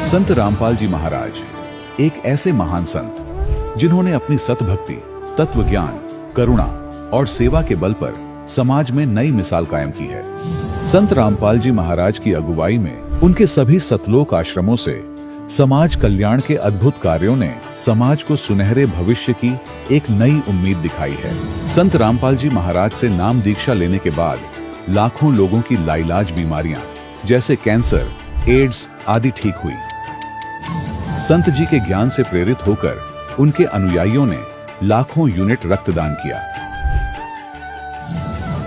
संत रामपाल जी महाराज एक ऐसे महान संत जिन्होंने अपनी सतभक्ति, तत्व ज्ञान, करुणा और सेवा के बल पर समाज में नई मिसाल कायम की है। संत रामपाल जी महाराज की अगुवाई में उनके सभी सतलोक आश्रमों से समाज कल्याण के अद्भुत कार्यों ने समाज को सुनहरे भविष्य की एक नई उम्मीद दिखाई है। संत रामपाल जी महाराज से नाम दीक्षा लेने के बाद लाखों लोगों की लाइलाज बीमारियां जैसे कैंसर, एड्स आदि ठीक हुई। संत जी के ज्ञान से प्रेरित होकर उनके अनुयायियों ने लाखों यूनिट रक्तदान किया।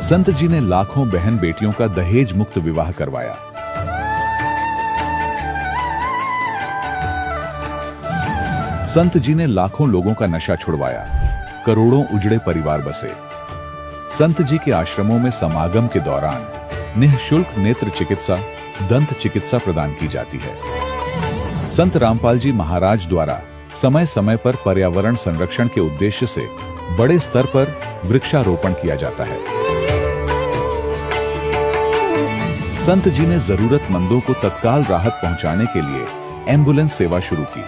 संत जी ने लाखों बहन बेटियों का दहेज मुक्त विवाह करवाया। संत जी ने लाखों लोगों का नशा छुड़वाया, करोड़ों उजड़े परिवार बसे। संत जी के आश्रमों में समागम के दौरान निःशुल्क नेत्र चिकित्सा, दंत चिकित्सा प्रदान की जाती है। संत रामपाल जी महाराज द्वारा समय समय पर पर्यावरण संरक्षण के उद्देश्य से बड़े स्तर पर वृक्षारोपण किया जाता है। संत जी ने जरूरतमंदों को तत्काल राहत पहुंचाने के लिए एम्बुलेंस सेवा शुरू की।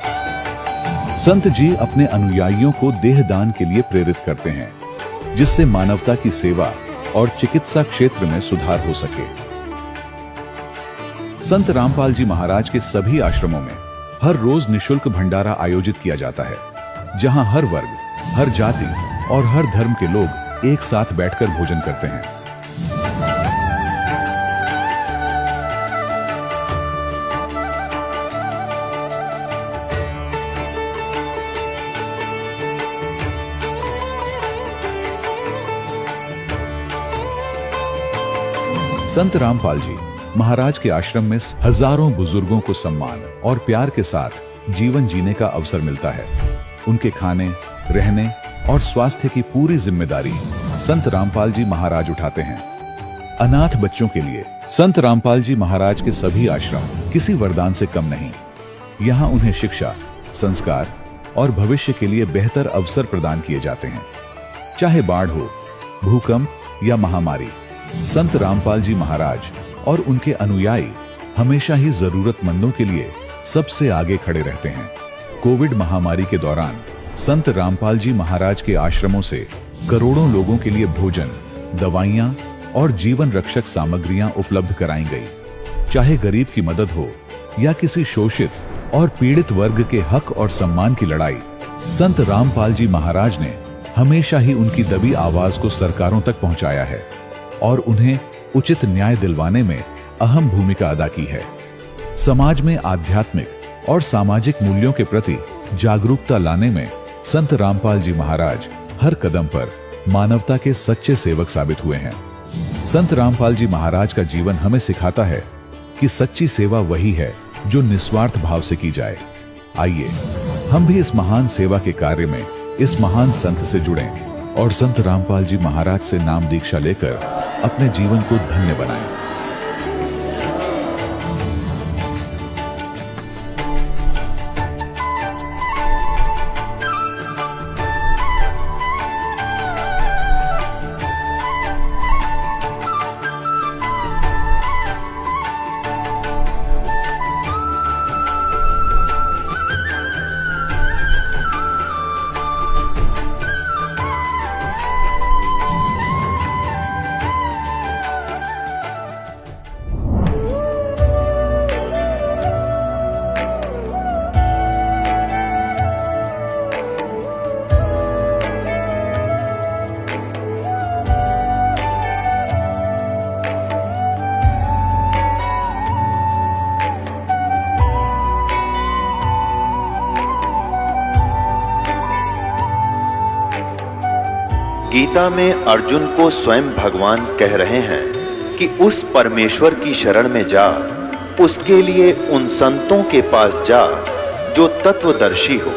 संत जी अपने अनुयायियों को देहदान के लिए प्रेरित करते हैं, जिससे मानवता की सेवा और चिकित्सा क्षेत्र में सुधार हो सके। संत रामपाल जी महाराज के सभी आश्रमों में हर रोज निःशुल्क भंडारा आयोजित किया जाता है, जहां हर वर्ग, हर जाति और हर धर्म के लोग एक साथ बैठकर भोजन करते हैं। संत रामपाल जी महाराज के आश्रम में हजारों बुजुर्गों को सम्मान और प्यार के साथ जीवन जीने का अवसर मिलता है। उनके खाने, रहने और स्वास्थ्य की पूरी जिम्मेदारी संत रामपाल जी महाराज उठाते हैं। अनाथ बच्चों के लिए संत रामपाल जी महाराज के सभी आश्रम किसी वरदान से कम नहीं। यहाँ उन्हें शिक्षा, संस्कार और भविष्य के लिए बेहतर अवसर प्रदान किए जाते हैं। चाहे बाढ़ हो, भूकंप या महामारी, संत रामपाल जी महाराज और उनके अनुयायी हमेशा ही जरूरतमंदों के लिए सबसे आगे खड़े रहते हैं। कोविड महामारी के दौरान संत रामपाल जी महाराज के आश्रमों से करोड़ों लोगों के लिए भोजन, दवाइयां और जीवन रक्षक सामग्रियां उपलब्ध कराई गई। चाहे गरीब की मदद हो या किसी शोषित और पीड़ित वर्ग के हक और सम्मान की लड़ाई, संत रामपाल जी महाराज ने हमेशा ही उनकी दबी आवाज को सरकारों तक पहुंचाया है और उन्हें उचित न्याय दिलवाने में अहम भूमिका अदा की है। समाज में आध्यात्मिक और सामाजिक मूल्यों के प्रति जागरूकता लाने में संत रामपाल जी महाराज हर कदम पर मानवता के सच्चे सेवक साबित हुए हैं। संत रामपाल जी महाराज का जीवन हमें सिखाता है कि सच्ची सेवा वही है जो निस्वार्थ भाव से की जाए। आइए हम भी इस महान सेवा के कार्य में इस महान संत से जुड़ें और संत रामपाल जी महाराज से नाम दीक्षा लेकर अपने जीवन को धन्य बनाएं। गीता में अर्जुन को स्वयं भगवान कह रहे हैं कि उस परमेश्वर की शरण में जा, उसके लिए उन संतों के पास जा जो तत्वदर्शी हो।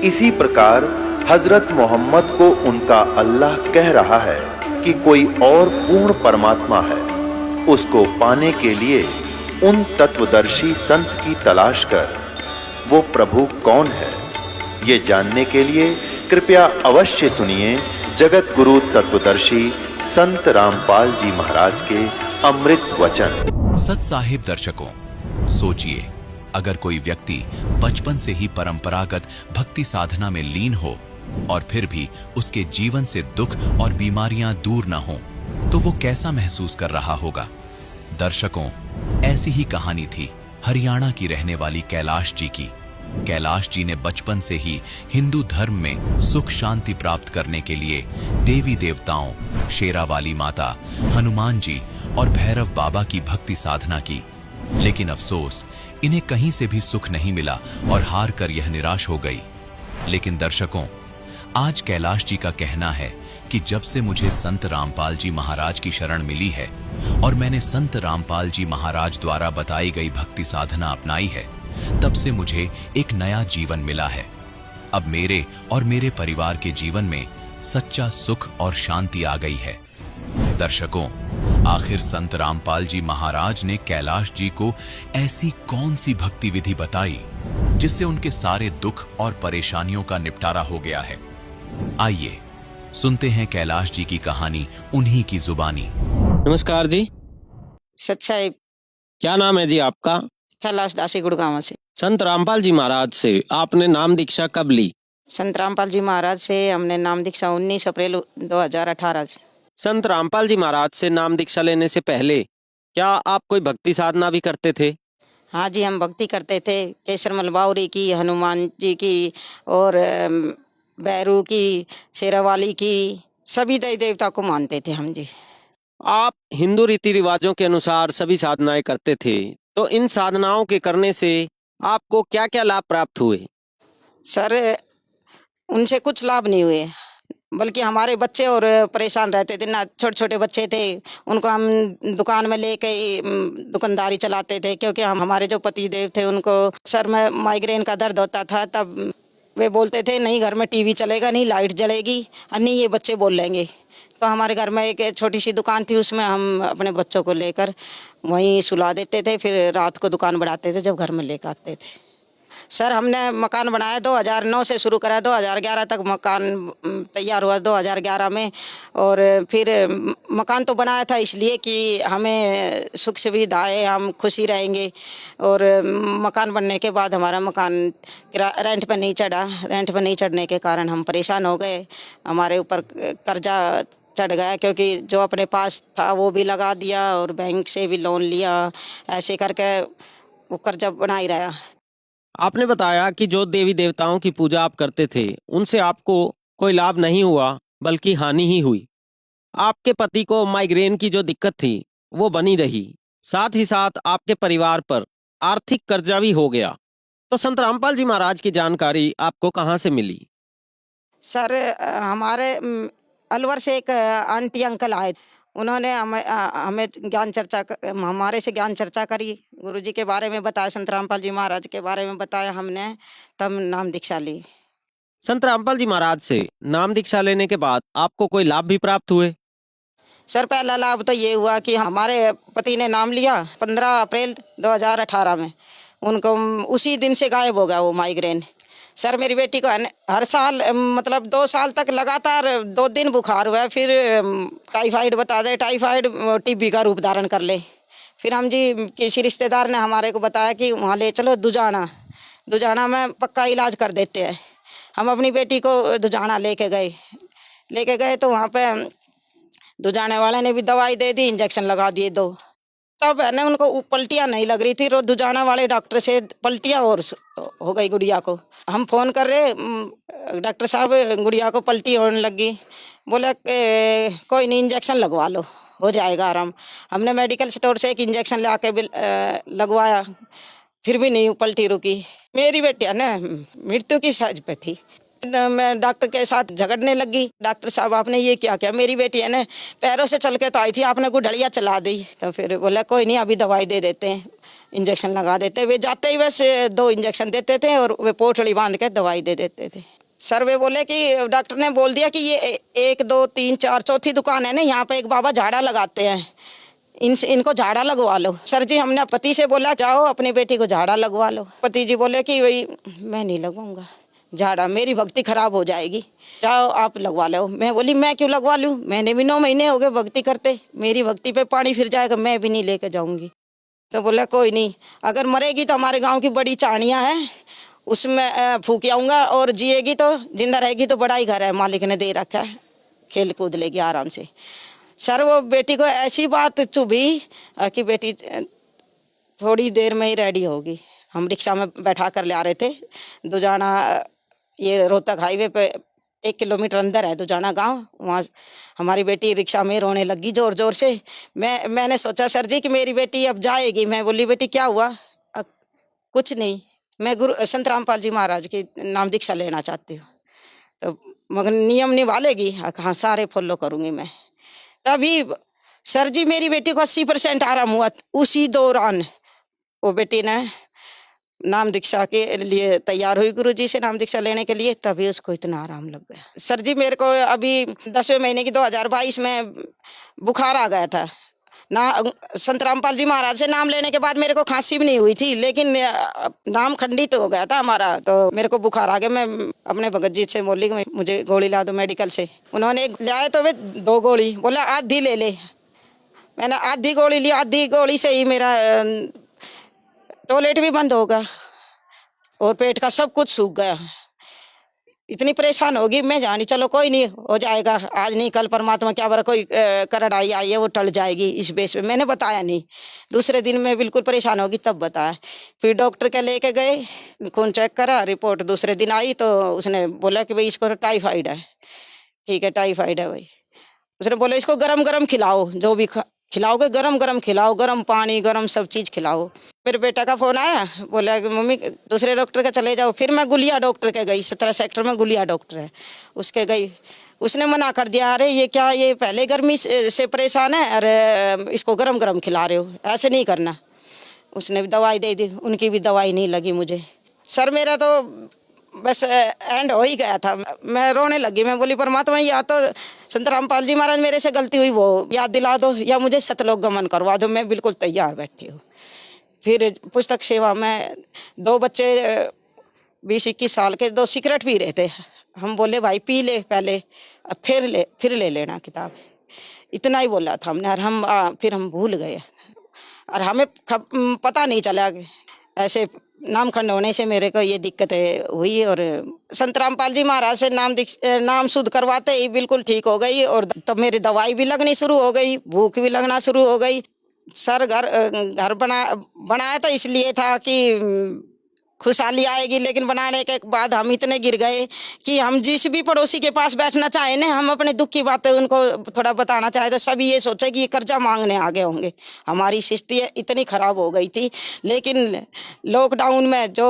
इसी प्रकार हजरत मोहम्मद को उनका अल्लाह कह रहा है कि कोई और पूर्ण परमात्मा है। उसको पाने के लिए उन तत्वदर्शी संत की तलाश कर। वो प्रभु कौन है, ये जानने के लिए कृपया अवश्य सुनिए जगत गुरु तत्वदर्शी संत रामपाल जी महाराज के अमृत वचन। सत साहिब दर्शकों, सोचिए अगर कोई व्यक्ति बचपन से ही परंपरागत भक्ति साधना में लीन हो और फिर भी उसके जीवन से दुख और बीमारियां दूर न हों, तो वो कैसा महसूस कर रहा होगा। दर्शकों, ऐसी ही कहानी थी हरियाणा की रहने वाली कैलाश जी की। कैलाश जी ने बचपन से ही हिंदू धर्म में सुख शांति प्राप्त करने के लिए देवी देवताओं, शेरावाली माता, हनुमान जी और भैरव बाबा की भक्ति साधना की। लेकिन अफसोस, इन्हें कहीं से भी सुख नहीं मिला और हार कर यह निराश हो गई। लेकिन दर्शकों, आज कैलाश जी का कहना है कि जब से मुझे संत रामपाल जी महाराज की शरण मिली है और मैंने संत रामपाल जी महाराज द्वारा बताई गई भक्ति साधना अपनाई है, तब से मुझे एक नया जीवन मिला है। अब मेरे और मेरे परिवार के जीवन में सच्चा सुख और शांति आ गई है। दर्शकों, आखिर संत रामपाल जी महाराज ने कैलाश जी को ऐसी कौन सी भक्ति विधि बताई जिससे उनके सारे दुख और परेशानियों का निपटारा हो गया है? आइए सुनते हैं कैलाश जी की कहानी उन्हीं की जुबानी। नमस्कार जी। सच्चाई। क्या नाम है जी आपका? कैलाश दासी गुड़गांव से। संत रामपाल जी महाराज से आपने नाम दीक्षा कब ली? संत रामपाल जी महाराज से हमने नाम दीक्षा 19 अप्रैल 2018 से। संत रामपाल जी महाराज से नाम दीक्षा लेने से पहले क्या आप कोई भक्ति साधना भी करते थे? हाँ जी, हम भक्ति करते थे। केसरमल बावरी की, हनुमान जी की और बैरू की, शेरावाली की, सभी देवी देवता को मानते थे हम जी। आप हिंदू रीति रिवाजों के अनुसार सभी साधनाएं करते थे, तो इन साधनाओं के करने से आपको क्या क्या लाभ प्राप्त हुए? सर, उनसे कुछ लाभ नहीं हुए, बल्कि हमारे बच्चे और परेशान रहते थे ना। छोटे छोटे बच्चे थे, उनको हम दुकान में लेके दुकानदारी चलाते थे, क्योंकि हमारे जो पति देव थे उनको सर में माइग्रेन का दर्द होता था। तब वे बोलते थे नहीं घर में टीवी चलेगा, नहीं लाइट जलेगी और नहीं ये बच्चे बोल लेंगे। तो हमारे घर में एक छोटी सी दुकान थी, उसमें हम अपने बच्चों को लेकर वहीं सुला देते थे, फिर रात को दुकान बढ़ाते थे जब घर में लेकर आते थे। सर, हमने मकान बनाया 2009 से शुरू करा, 2011 तक मकान तैयार हुआ 2011 में। और फिर मकान तो बनाया था इसलिए कि हमें सुख सुविधाएं, हम खुशी रहेंगे। और मकान बनने के बाद हमारा मकान रेंट पर नहीं चढ़ा। रेंट पर नहीं चढ़ने के कारण हम परेशान हो गए। हमारे ऊपर कर्जा चढ़ गया, क्योंकि जो अपने पास था वो भी लगा दिया और बैंक से भी लोन लिया। ऐसे करके वो कर्जा बना ही रहा। आपने बताया कि जो देवी देवताओं की पूजा आप करते थे उनसे आपको कोई लाभ नहीं हुआ बल्कि हानि ही हुई। आपके पति को माइग्रेन की जो दिक्कत थी वो बनी रही, साथ ही साथ आपके परिवार पर आर्थिक कर्जा भी हो गया। तो संत रामपाल जी महाराज की जानकारी आपको कहाँ से मिली? सर, हमारे अलवर से एक आंटी अंकल आए, उन्होंने हमें ज्ञान चर्चा हमारे से ज्ञान चर्चा करी, गुरुजी के बारे में बताया, संत रामपाल जी महाराज के बारे में बताया हमने, तब नाम दीक्षा ली। संत रामपाल जी महाराज से नाम दीक्षा लेने के बाद आपको कोई लाभ भी प्राप्त हुए? सर, पहला लाभ तो ये हुआ कि हमारे पति ने नाम लिया 15 अप्रैल 2018 में। उनको उसी दिन से गायब हो गया वो माइग्रेन। सर, मेरी बेटी को हर साल मतलब 2 साल तक लगातार 2 दिन बुखार हुआ, फिर टाइफाइड बता दे, टाइफाइड टीबी का रूप धारण कर ले। फिर हम जी किसी रिश्तेदार ने हमारे को बताया कि वहाँ ले चलो दुजाना में पक्का इलाज कर देते हैं। हम अपनी बेटी को दुजाना लेके गए तो वहाँ पे दुजाने वाले ने भी दवाई दे दी, इंजेक्शन लगा दिए 2। तब है ना उनको पलटियाँ नहीं लग रही थी। रोज दुजाना वाले डॉक्टर से पलटियाँ और हो गई गुड़िया को। हम फ़ोन कर रहे, डॉक्टर साहब गुड़िया को पलटी होने लगी। बोले कोई नहीं, इंजेक्शन लगवा लो, हो जाएगा आराम। हमने मेडिकल स्टोर से एक इंजेक्शन ला के लगवाया, फिर भी नहीं पलटी रुकी। मेरी बेटी है ना मृत्यु की सहज पे थी। मैं डॉक्टर के साथ झगड़ने लगी। डॉक्टर साहब आपने ये क्या किया, मेरी बेटी है ना पैरों से चल के तो आई थी, आपने गुड़लिया चला दी। तो फिर बोला कोई नहीं, अभी दवाई दे देते हैं, इंजेक्शन लगा देते। वे जाते ही बस 2 इंजेक्शन देते थे और वे पोटली बांध के दवाई दे देते थे। सर, वे बोले कि डॉक्टर ने बोल दिया कि ये 1 2 3 4 चौथी दुकान है ना, यहाँ पे एक बाबा झाड़ा लगाते हैं, इनको झाड़ा लगवा लो। सर जी, हमने पति से बोला जाओ अपनी बेटी को झाड़ा लगवा लो। पति जी बोले कि वही मैं नहीं लगवाऊंगा झाड़ा, मेरी भक्ति खराब हो जाएगी, जाओ आप लगवा लो। मैं बोली मैं क्यों लगवा लूँ, मैंने भी 9 महीने हो गए भक्ति करते, मेरी भक्ति पे पानी फिर जाएगा, मैं भी नहीं लेके जाऊंगी। तो बोला कोई नहीं, अगर मरेगी तो हमारे गांव की बड़ी चाणियाँ हैं उसमें फूक आऊँगा, और जिएगी तो जिंदा रहेगी तो बड़ा ही घर है मालिक ने दे रखा है, खेल कूद लेगी आराम से। सर वो बेटी को ऐसी बात चुभी कि बेटी थोड़ी देर में ही रेडी होगी। हम रिक्शा में बैठा कर ले आ रहे थे दुजाना, ये रोहतक हाईवे पे 1 किलोमीटर अंदर है दुजाना गांव। वहाँ हमारी बेटी रिक्शा में रोने लगी जोर जोर से। मैंने सोचा सर जी कि मेरी बेटी अब जाएगी। मैं बोली बेटी क्या हुआ? कुछ नहीं, मैं गुरु संत रामपाल जी महाराज की नाम दीक्षा लेना चाहती हूँ। तो मगर नियम निभा लेगी? हाँ सारे फॉलो करूँगी मैं। तभी सर जी मेरी बेटी को 80% आराम हुआ। उसी दौरान वो बेटी ने नाम दीक्षा के लिए तैयार हुई गुरुजी से नाम दीक्षा लेने के लिए, तभी उसको इतना आराम लग गया। सर जी मेरे को अभी 10वें महीने की 2022 में बुखार आ गया था ना। संत रामपाल जी महाराज से नाम लेने के बाद मेरे को खांसी भी नहीं हुई थी, लेकिन नाम खंडित हो गया था हमारा, तो मेरे को बुखार आ गया। मैं अपने भगत जी से बोली कि मुझे गोली ला दो मेडिकल से। उन्होंने लाए तो वे 2 गोली, बोला आधी ले ले। मैंने आधी गोली ली, आधी गोली से ही मेरा टॉयलेट भी बंद होगा और पेट का सब कुछ सूख गया। इतनी परेशान होगी मैं जानी, चलो कोई नहीं हो जाएगा, आज नहीं कल परमात्मा क्या बरा कोई करड़ाई आई है वो टल जाएगी इस बेस पे। मैंने बताया नहीं, दूसरे दिन मैं बिल्कुल परेशान होगी तब बताया। फिर डॉक्टर के लेके गए, खून चेक करा, रिपोर्ट दूसरे दिन आई तो उसने बोला कि भाई इसको टाइफाइड है। ठीक है टाइफाइड है भाई। उसने बोला इसको गरम गरम खिलाओ, जो भी खिलाओगे गरम गरम खिलाओ, गरम पानी गरम सब चीज़ खिलाओ। मेरे बेटा का फ़ोन आया, बोला कि मम्मी दूसरे डॉक्टर के चले जाओ। फिर मैं गुलिया डॉक्टर के गई, 17 सेक्टर में गुलिया डॉक्टर है उसके गई। उसने मना कर दिया, अरे ये क्या, ये पहले गर्मी से परेशान है, अरे इसको गरम गरम खिला रहे हो, ऐसे नहीं करना। उसने भी दवाई दे दी, उनकी भी दवाई नहीं लगी मुझे। सर मेरा तो बस एंड हो ही गया था। मैं रोने लगी, मैं बोली परमात्मा या तो संत रामपाल जी महाराज मेरे से गलती हुई वो याद दिला दो, या मुझे सतलोक गमन करवा दो, मैं बिल्कुल तैयार बैठी हूँ। फिर पुस्तक सेवा में 2 बच्चे 20-21 साल के 2 सिगरेट पी रहे थे। हम बोले भाई पी ले पहले, फिर ले लेना किताब। इतना ही बोला था हमने, और फिर हम भूल गए और हमें पता नहीं चला ऐसे नाम खंड होने से मेरे को ये दिक्कतें हुई। और संत रामपाल जी महाराज से नाम शुद्ध करवाते ही बिल्कुल ठीक हो गई, और तब मेरी दवाई भी लगनी शुरू हो गई, भूख भी लगना शुरू हो गई। सर घर बनाया तो इसलिए था कि खुशहाली आएगी, लेकिन बनाने के बाद हम इतने गिर गए कि हम जिस भी पड़ोसी के पास बैठना चाहे ना, हम अपने दुख की बातें उनको थोड़ा बताना चाहे तो सभी ये सोचे कि ये कर्जा मांगने आ गए होंगे। हमारी स्थिति इतनी खराब हो गई थी। लेकिन लॉकडाउन में जो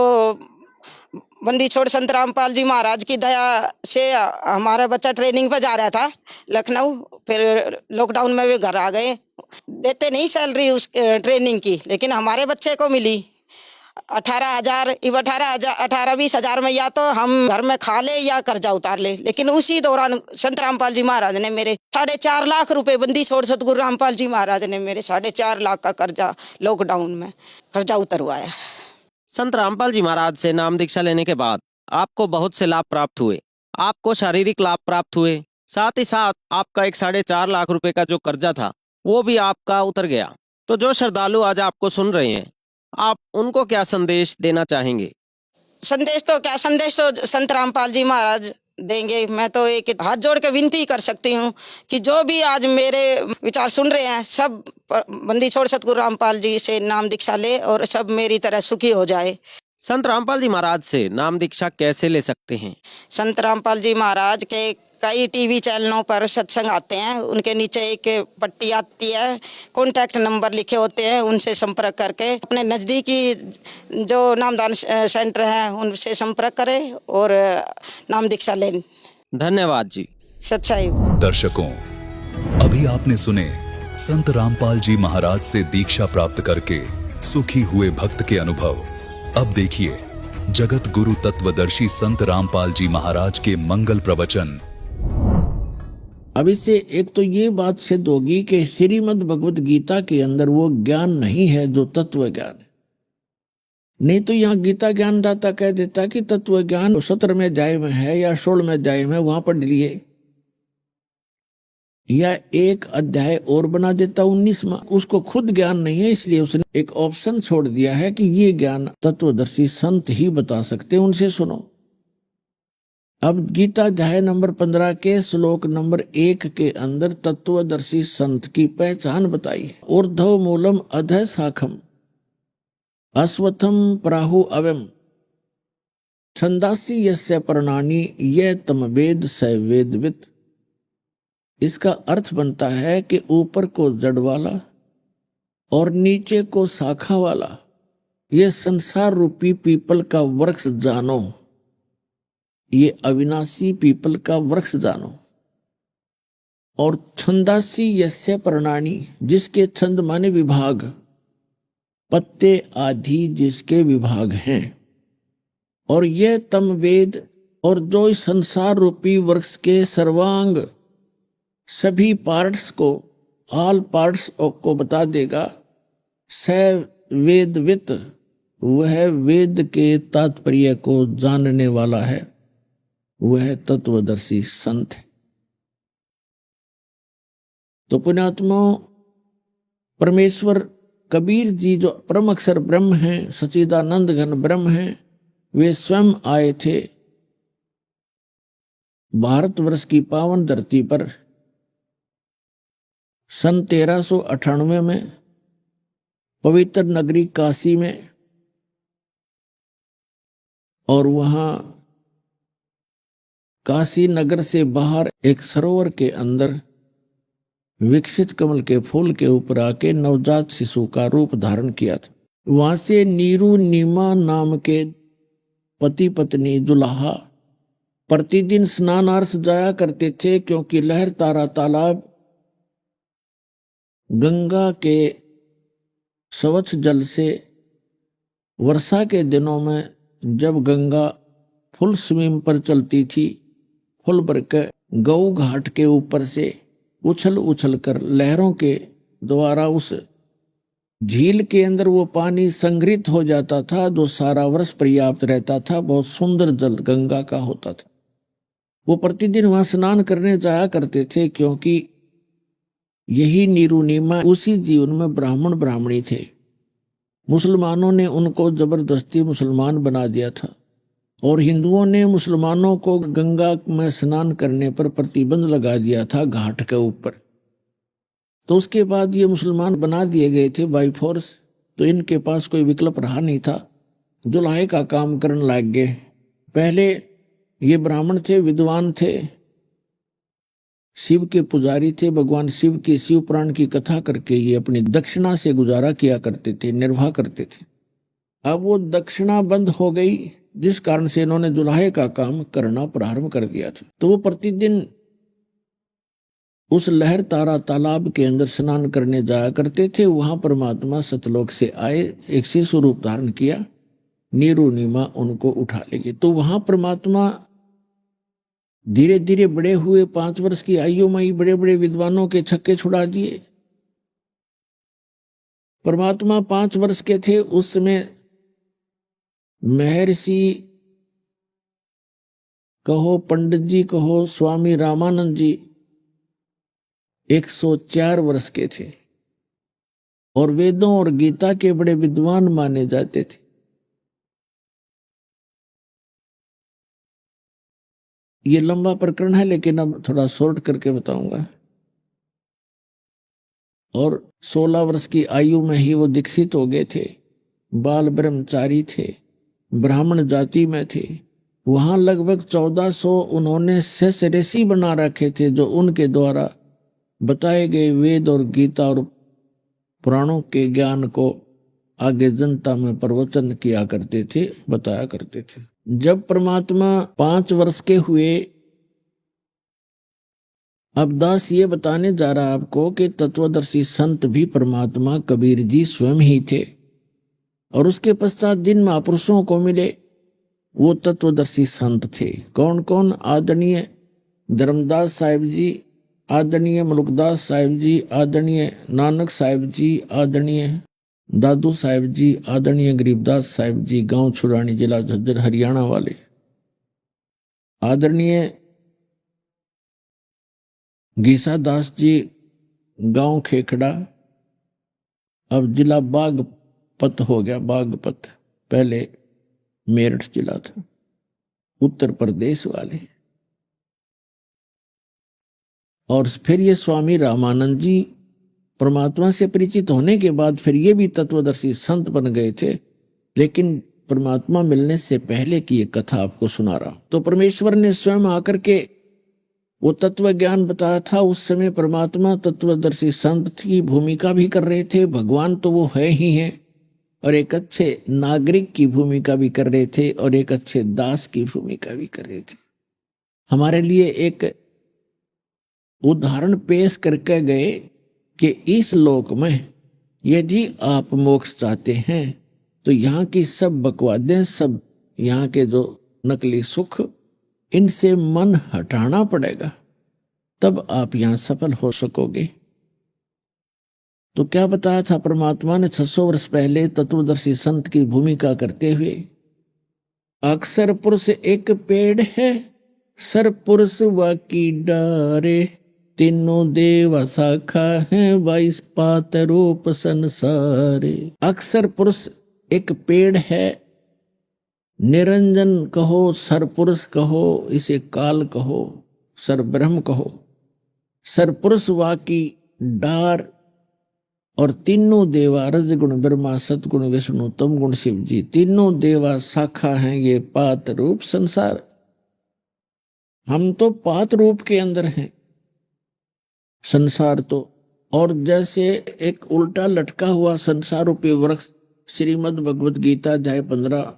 बंदी छोड़ संत रामपाल जी महाराज की दया से हमारा बच्चा ट्रेनिंग पर जा रहा था लखनऊ, फिर लॉकडाउन में वे घर आ गए। देते नहीं सैलरी उस ट्रेनिंग की, लेकिन हमारे बच्चे को मिली 18,000। 18-20 हज़ार में या तो हम घर में खा ले या कर्जा उतार ले। लेकिन उसी दौरान संत रामपाल जी महाराज ने मेरे 4.5 लाख रुपए, बंदी छोड़ सतगुरु रामपाल जी महाराज ने मेरे 4.5 लाख का कर्जा लॉकडाउन में कर्जा उतरवाया। संत रामपाल जी महाराज से नाम दीक्षा लेने के बाद आपको बहुत से लाभ प्राप्त हुए। आपको शारीरिक लाभ प्राप्त हुए, साथ ही साथ आपका एक 4.5 लाख रुपए का जो कर्जा था वो भी आपका उतर गया। तो जो श्रद्धालु आज आपको सुन रहे हैं, आप उनको क्या संदेश देना चाहेंगे? संदेश तो संत रामपाल जी महाराज देंगे। मैं तो एक हाथ जोड़ के विनती कर सकती हूँ कि जो भी आज मेरे विचार सुन रहे हैं, सब बंदी छोड़ सतगुरु रामपाल जी से नाम दीक्षा ले और सब मेरी तरह सुखी हो जाए। संत रामपाल जी महाराज से नाम दीक्षा कैसे ले सकते हैं? संत रामपाल जी महाराज के कई टीवी चैनलों पर सत्संग आते हैं, उनके नीचे एक पट्टी आती है, कॉन्टैक्ट नंबर लिखे होते हैं, उनसे संपर्क करके अपने नज़दीकी जो नामदान सेंटर हैं उनसे संपर्क करें और नाम दीक्षा लें। धन्यवाद जी। सच्चाई। दर्शकों, अभी आपने सुने संत रामपाल जी महाराज से दीक्षा प्राप्त करके सुखी हुए भक्त के अनुभव। अब देखिए जगत गुरु तत्वदर्शी संत रामपाल जी महाराज के मंगल प्रवचन। अब इससे एक तो ये बात सिद्ध होगी कि श्रीमद् भगवत गीता के अंदर वो ज्ञान नहीं है जो तत्व ज्ञान है। नहीं तो यहाँ गीता ज्ञानदाता कह देता कि तत्व ज्ञान 17वें अध्याय में है या 16वें अध्याय में, वहां पढ़ लिए। या एक अध्याय और बना देता 19वां। उसको खुद ज्ञान नहीं है, इसलिए उसने एक ऑप्शन छोड़ दिया है कि ये ज्ञान तत्वदर्शी संत ही बता सकते हैं, उनसे सुनो। अब गीता अध्याय नंबर 15 के श्लोक नंबर 1 के अंदर तत्वदर्शी संत की पहचान बताई है। ऊर्ध्व मूलम अधः शाखम अश्वत्थम प्राहु अवम छंदासी यस्य पर्णानि ये तम वेद स वेदवित्। इसका अर्थ बनता है कि ऊपर को जड़ वाला और नीचे को शाखा वाला ये संसार रूपी पीपल का वृक्ष जानो, ये अविनाशी पीपल का वृक्ष जानो। और छंदासी यस्य पर्णानि, जिसके छंद माने विभाग, पत्ते आदि जिसके विभाग हैं। और ये तम वेद, और जो इस संसार रूपी वृक्ष के सर्वांग सभी पार्ट्स को, ऑल पार्ट्स को बता देगा। स वेदवित, वह वेद के तात्पर्य को जानने वाला है, वह तत्वदर्शी संत है। तो पुण्यात्मा, परमेश्वर कबीर जी जो परम अक्षर ब्रह्म हैं, सच्चिदानंद घन ब्रह्म हैं, वे स्वयं आए थे भारतवर्ष की पावन धरती पर सन 1398 में पवित्र नगरी काशी में। और वहां काशी नगर से बाहर एक सरोवर के अंदर विकसित कमल के फूल के ऊपर आके नवजात शिशु का रूप धारण किया था। वहां से नीरू नीमा नाम के पति पत्नी दुल्हा प्रतिदिन स्नानार्थ जाया करते थे, क्योंकि लहर तारा तालाब गंगा के स्वच्छ जल से वर्षा के दिनों में जब गंगा फुल स्विम पर चलती थी, फुल भर के गऊ घाट के ऊपर से उछल उछल कर लहरों के द्वारा उस झील के अंदर वो पानी संग्रहित हो जाता था, जो सारा वर्ष पर्याप्त रहता था। बहुत सुंदर जल गंगा का होता था। वो प्रतिदिन वहां स्नान करने जाया करते थे, क्योंकि यही नीरुनीमा उसी जीवन में ब्राह्मण ब्राह्मणी थे। मुसलमानों ने उनको जबरदस्ती मुसलमान बना दिया था, और हिंदुओं ने मुसलमानों को गंगा में स्नान करने पर प्रतिबंध लगा दिया था घाट के ऊपर। तो उसके बाद ये मुसलमान बना दिए गए थे बाई फोर्स। तो इनके पास कोई विकल्प रहा नहीं था, जुलाहे का काम करने लग गए। पहले ये ब्राह्मण थे, विद्वान थे, शिव के पुजारी थे, भगवान शिव के शिव पुराण की कथा करके ये अपनी दक्षिणा से गुजारा किया करते थे, निर्वाह करते थे। अब वो दक्षिणा बंद हो गई, जिस कारण से इन्होंने जुलाहे का काम करना प्रारंभ कर दिया था। तो वो प्रतिदिन उस लहर तारा तालाब के अंदर स्नान करने जाया करते थे। वहां परमात्मा सतलोक से आए, एक शिशु रूप धारण किया, नीरू नीमा उनको उठा ले गए। तो वहां परमात्मा धीरे धीरे बड़े हुए, 5 वर्ष की आयु में ही बड़े बड़े विद्वानों के छक्के छुड़ा दिए। परमात्मा 5 वर्ष के थे उस समय महर्षि कहो, पंडित जी कहो, स्वामी रामानंद जी 104 वर्ष के थे, और वेदों और गीता के बड़े विद्वान माने जाते थे। ये लंबा प्रकरण है, लेकिन अब थोड़ा शॉर्ट करके बताऊंगा। और 16 वर्ष की आयु में ही वो दीक्षित हो गए थे, बाल ब्रह्मचारी थे, ब्राह्मण जाति में थे। वहां लगभग 1400 उन्होंने शेष ऋषि बना रखे थे, जो उनके द्वारा बताए गए वेद और गीता और पुराणों के ज्ञान को आगे जनता में प्रवचन किया करते थे, बताया करते थे। जब परमात्मा 5 वर्ष के हुए, अब दास ये बताने जा रहा आपको कि तत्वदर्शी संत भी परमात्मा कबीर जी स्वयं ही थे। और उसके पश्चात जिन महापुरुषों को मिले वो तत्वदर्शी संत थे। कौन कौन? आदरणीय धर्मदास साहिब जी, आदरणीय मलुकदास साहिब जी, आदरणीय नानक साहिब जी, आदरणीय दादू साहिब जी, आदरणीय गरीबदास साहिब जी, गांव छुरानी, जिला झज्जर, हरियाणा वाले, आदरणीय गीसा दास जी, गांव खेखड़ा, अब जिला बागपत हो गया, बागपत, पहले मेरठ जिला था, उत्तर प्रदेश वाले। और फिर ये स्वामी रामानंद जी परमात्मा से परिचित होने के बाद फिर ये भी तत्वदर्शी संत बन गए थे, लेकिन परमात्मा मिलने से पहले की ये कथा आपको सुना रहा हूं। तो परमेश्वर ने स्वयं आकर के वो तत्व ज्ञान बताया था। उस समय परमात्मा तत्वदर्शी संत की भूमिका भी कर रहे थे, भगवान तो वो है ही हैं, और एक अच्छे नागरिक की भूमिका भी कर रहे थे और एक अच्छे दास की भूमिका भी कर रहे थे। हमारे लिए एक उदाहरण पेश करके गए कि इस लोक में यदि आप मोक्ष चाहते हैं तो यहाँ की सब बकवादें, सब यहाँ के जो नकली सुख, इनसे मन हटाना पड़ेगा, तब आप यहाँ सफल हो सकोगे। तो क्या बताया था परमात्मा ने 600 वर्ष पहले तत्वदर्शी संत की भूमिका करते हुए? अक्सर पुरुष एक पेड़ है, सर पुरुष वाकी डारे, तीनों देव शाखा है, 22 पात रूप संसारे। अक्सर पुरुष एक पेड़ है, निरंजन कहो, सर पुरुष कहो, इसे काल कहो, सर ब्रह्म कहो, सर पुरुष वाकी डार, और तीनों देवा, रजगुण ब्रह्मा, सतगुण विष्णु, तम गुण शिव जी, तीनों देवा शाखा हैं ये पात रूप संसार। हम तो पात रूप के अंदर हैं, संसार तो, और जैसे एक उल्टा लटका हुआ संसार रूपी वृक्ष श्रीमद् भगवत गीता अध्याय 15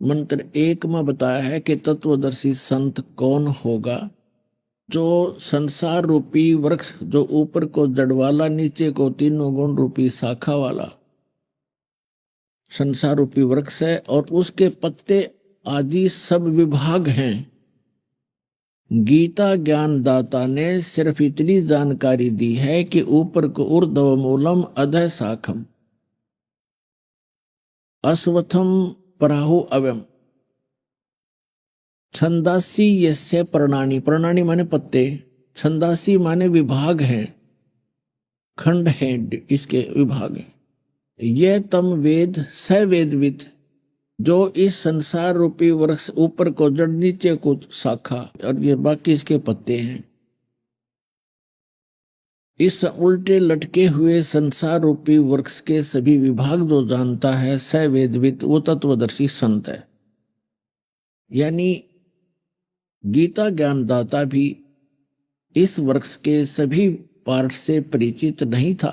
मंत्र 1 में बताया है कि तत्वदर्शी संत कौन होगा? जो संसार रूपी वृक्ष, जो ऊपर को जड़ वाला, नीचे को तीनों गुण रूपी शाखा वाला संसार रूपी वृक्ष है, और उसके पत्ते आदि सब विभाग हैं। गीता ज्ञान दाता ने सिर्फ इतनी जानकारी दी है कि ऊपर को ऊर्ध्व मूलम अधः शाखम अश्वत्थम पराहु अव्यम छंदासी यस्य प्रणानी, प्रणानी माने पत्ते, छंदासी माने विभाग है, खंड है, इसके विभाग है। यह तम वेद स वेदविद, जो इस संसार रूपी वृक्ष, ऊपर को जड़, नीचे को शाखा, और ये बाकी इसके पत्ते हैं। इस उल्टे लटके हुए संसार रूपी वृक्ष के सभी विभाग जो जानता है, स वेदविद, वो तत्वदर्शी संत है। यानी गीता ज्ञानदाता भी इस वृक्ष के सभी पार्ट से परिचित नहीं था,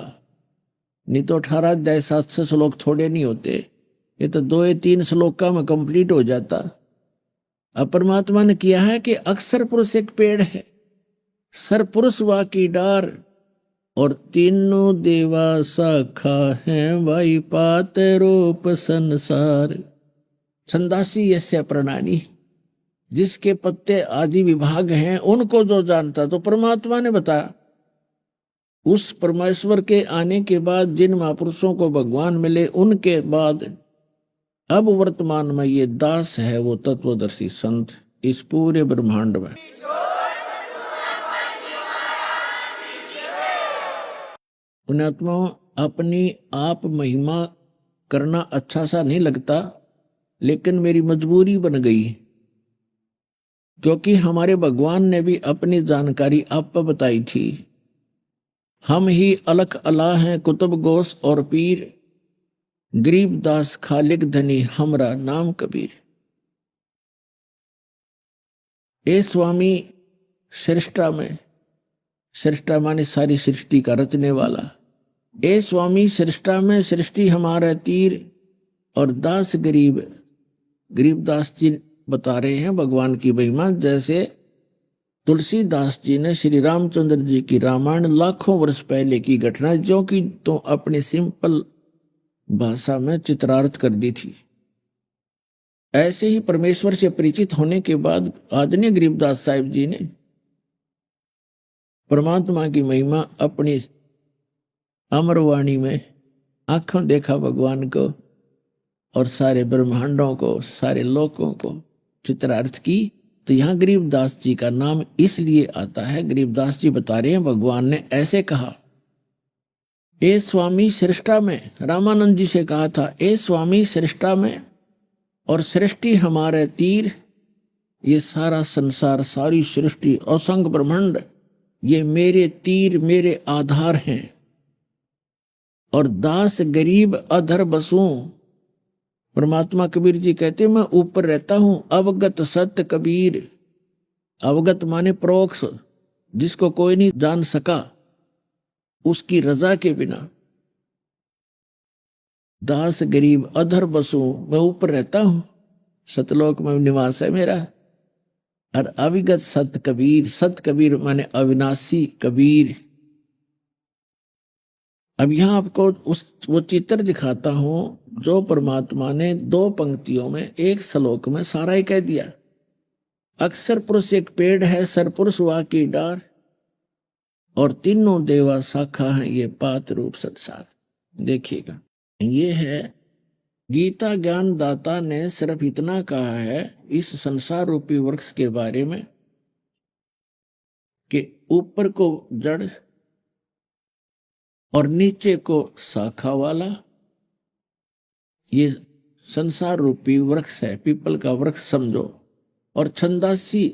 नहीं तो 18 अध्याय 700 श्लोक थोड़े नहीं होते, ये तो 2-3 श्लोका में कंप्लीट हो जाता। अब परमात्मा ने किया है कि अक्सर पुरुष एक पेड़ है, सर पुरुष वाकी डार, और तीनों देवा शाखा है, वाई पात रूप संसार। छंदासी यस्य प्रणानी, जिसके पत्ते आदि विभाग हैं, उनको जो जानता, तो परमात्मा ने बताया। उस परमेश्वर के आने के बाद जिन महापुरुषों को भगवान मिले, उनके बाद अब वर्तमान में ये दास है वो तत्वदर्शी संत इस पूरे ब्रह्मांड में। पुण्यात्माओं, अपनी आप महिमा करना अच्छा सा नहीं लगता, लेकिन मेरी मजबूरी बन गई, क्योंकि हमारे भगवान ने भी अपनी जानकारी आप पर बताई थी। हम ही अलख अला हैं, कुतुब गोस और पीर, गरीबदास खालिक धनी, हमरा नाम कबीर। ए स्वामी सृष्टा में, सृष्टा माने सारी सृष्टि का रचने वाला, ए स्वामी सृष्टा में सृष्टि हमारा तीर, और दास गरीब, गरीबदास जी बता रहे हैं भगवान की महिमा। जैसे तुलसीदास जी ने श्री रामचंद्र जी की रामायण लाखों वर्ष पहले की घटना जो कि तो अपनी सिंपल भाषा में चित्रार्थ कर दी थी, ऐसे ही परमेश्वर से परिचित होने के बाद आदरणीय गरीबदास साहिब जी ने परमात्मा की महिमा अपनी अमरवाणी में आंखों देखा भगवान को, और सारे ब्रह्मांडों को, सारे लोकों को चित्रार्थ की। तो यहाँ गरीबदास जी का नाम इसलिए आता है, गरीबदास जी बता रहे हैं भगवान ने ऐसे कहा, ए स्वामी सृष्टा में, रामानंद जी से कहा था, ए स्वामी सृष्टा में और सृष्टि हमारे तीर, ये सारा संसार सारी सृष्टि असंख्य ब्रह्मांड ये मेरे तीर मेरे आधार हैं। और दास गरीब अधर बसूं, परमात्मा कबीर जी कहते मैं ऊपर रहता हूं। अवगत सत्य कबीर, अवगत माने प्रोक्ष, जिसको कोई नहीं जान सका उसकी रजा के बिना। दास गरीब अधर बसूं, मैं ऊपर रहता हूं, सतलोक में निवास है मेरा। और अविगत सत कबीर, सत कबीर माने अविनाशी कबीर। अब यहां आपको वो चित्र दिखाता हूं जो परमात्मा ने 2 पंक्तियों में 1 श्लोक में सारा ही कह दिया। अक्षर पुरुष एक पेड़ है, सरपुरुष वा की डार, और तीनों देवा शाखा है ये पात रूप संसार। देखिएगा, ये है गीता ज्ञान दाता ने सिर्फ इतना कहा है इस संसार रूपी वृक्ष के बारे में कि ऊपर को जड़ और नीचे को शाखा वाला ये संसार रूपी वृक्ष है, पीपल का वृक्ष समझो। और छंदासी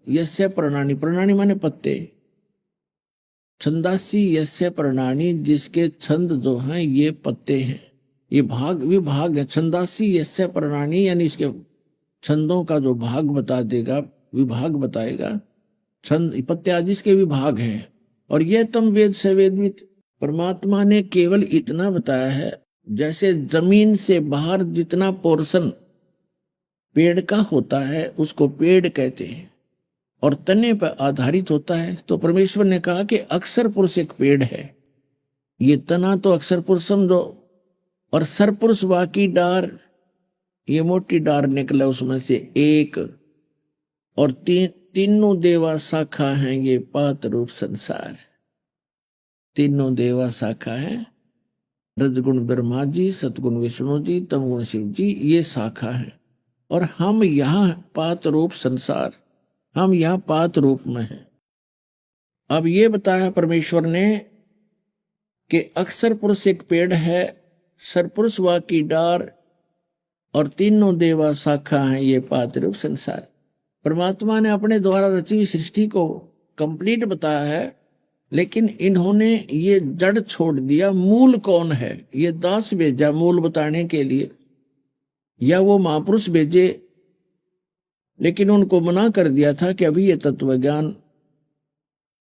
यस्य प्रणानी, प्रणानी माने पत्ते, छंदासी यस्य प्रणानी, जिसके छंद जो हैं ये पत्ते हैं, ये भाग विभाग है। छंदासी यस्य प्रणानी यानी इसके छंदों का जो भाग बता देगा, विभाग बताएगा, छंद पत्ते आदि इसके विभाग हैं। और ये तम वेद से वेदवित, परमात्मा ने केवल इतना बताया है जैसे जमीन से बाहर जितना पोर्शन पेड़ का होता है उसको पेड़ कहते हैं और तने पर आधारित होता है। तो परमेश्वर ने कहा कि अक्षर पुरुष एक पेड़ है, ये तना तो अक्षर पुरुष समझो, और सरपुरुष वाकी डार, ये मोटी डार निकला उसमें से एक, और तीनों देवा शाखा हैं ये पात रूप संसार। तीनों देवा शाखा है, रजगुण ब्रह्मा जी, सतगुण विष्णु जी, तमगुण शिव जी, ये शाखा है। और हम यहाँ पात रूप संसार, हम यहाँ पात रूप में हैं। अब ये बताया परमेश्वर ने कि अक्षर पुरुष एक पेड़ है, सरपुरुष वा की डार, और तीनों देवा शाखा हैं ये पात रूप संसार। परमात्मा ने अपने द्वारा रची हुई सृष्टि को कंप्लीट बताया है, लेकिन इन्होंने ये जड़ छोड़ दिया। मूल कौन है, ये दास भेजा मूल बताने के लिए, या वो महापुरुष भेजे, लेकिन उनको मना कर दिया था कि अभी ये तत्व ज्ञान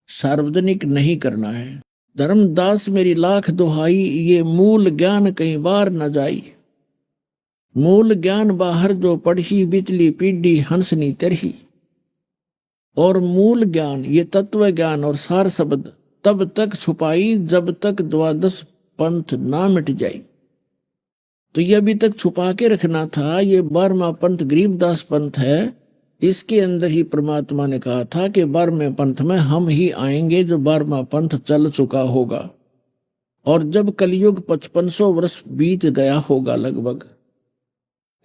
सार्वजनिक नहीं करना है। धर्मदास मेरी लाख दुहाई, ये मूल ज्ञान कहीं बार न जाई। मूल ज्ञान बाहर जो पढ़ी, बिचली पीढ़ी हंसनी तरही। और मूल ज्ञान ये तत्व ज्ञान और सार शब्द तब तक छुपाई जब तक 12 पंथ ना मिट जाई। तो ये अभी तक छुपा के रखना था। ये 12वां पंथ गरीबदास पंथ है, इसके अंदर ही परमात्मा ने कहा था कि 12वें पंथ में हम ही आएंगे जो 12वां पंथ चल चुका होगा। और जब कलयुग 5500 वर्ष बीत गया होगा लगभग,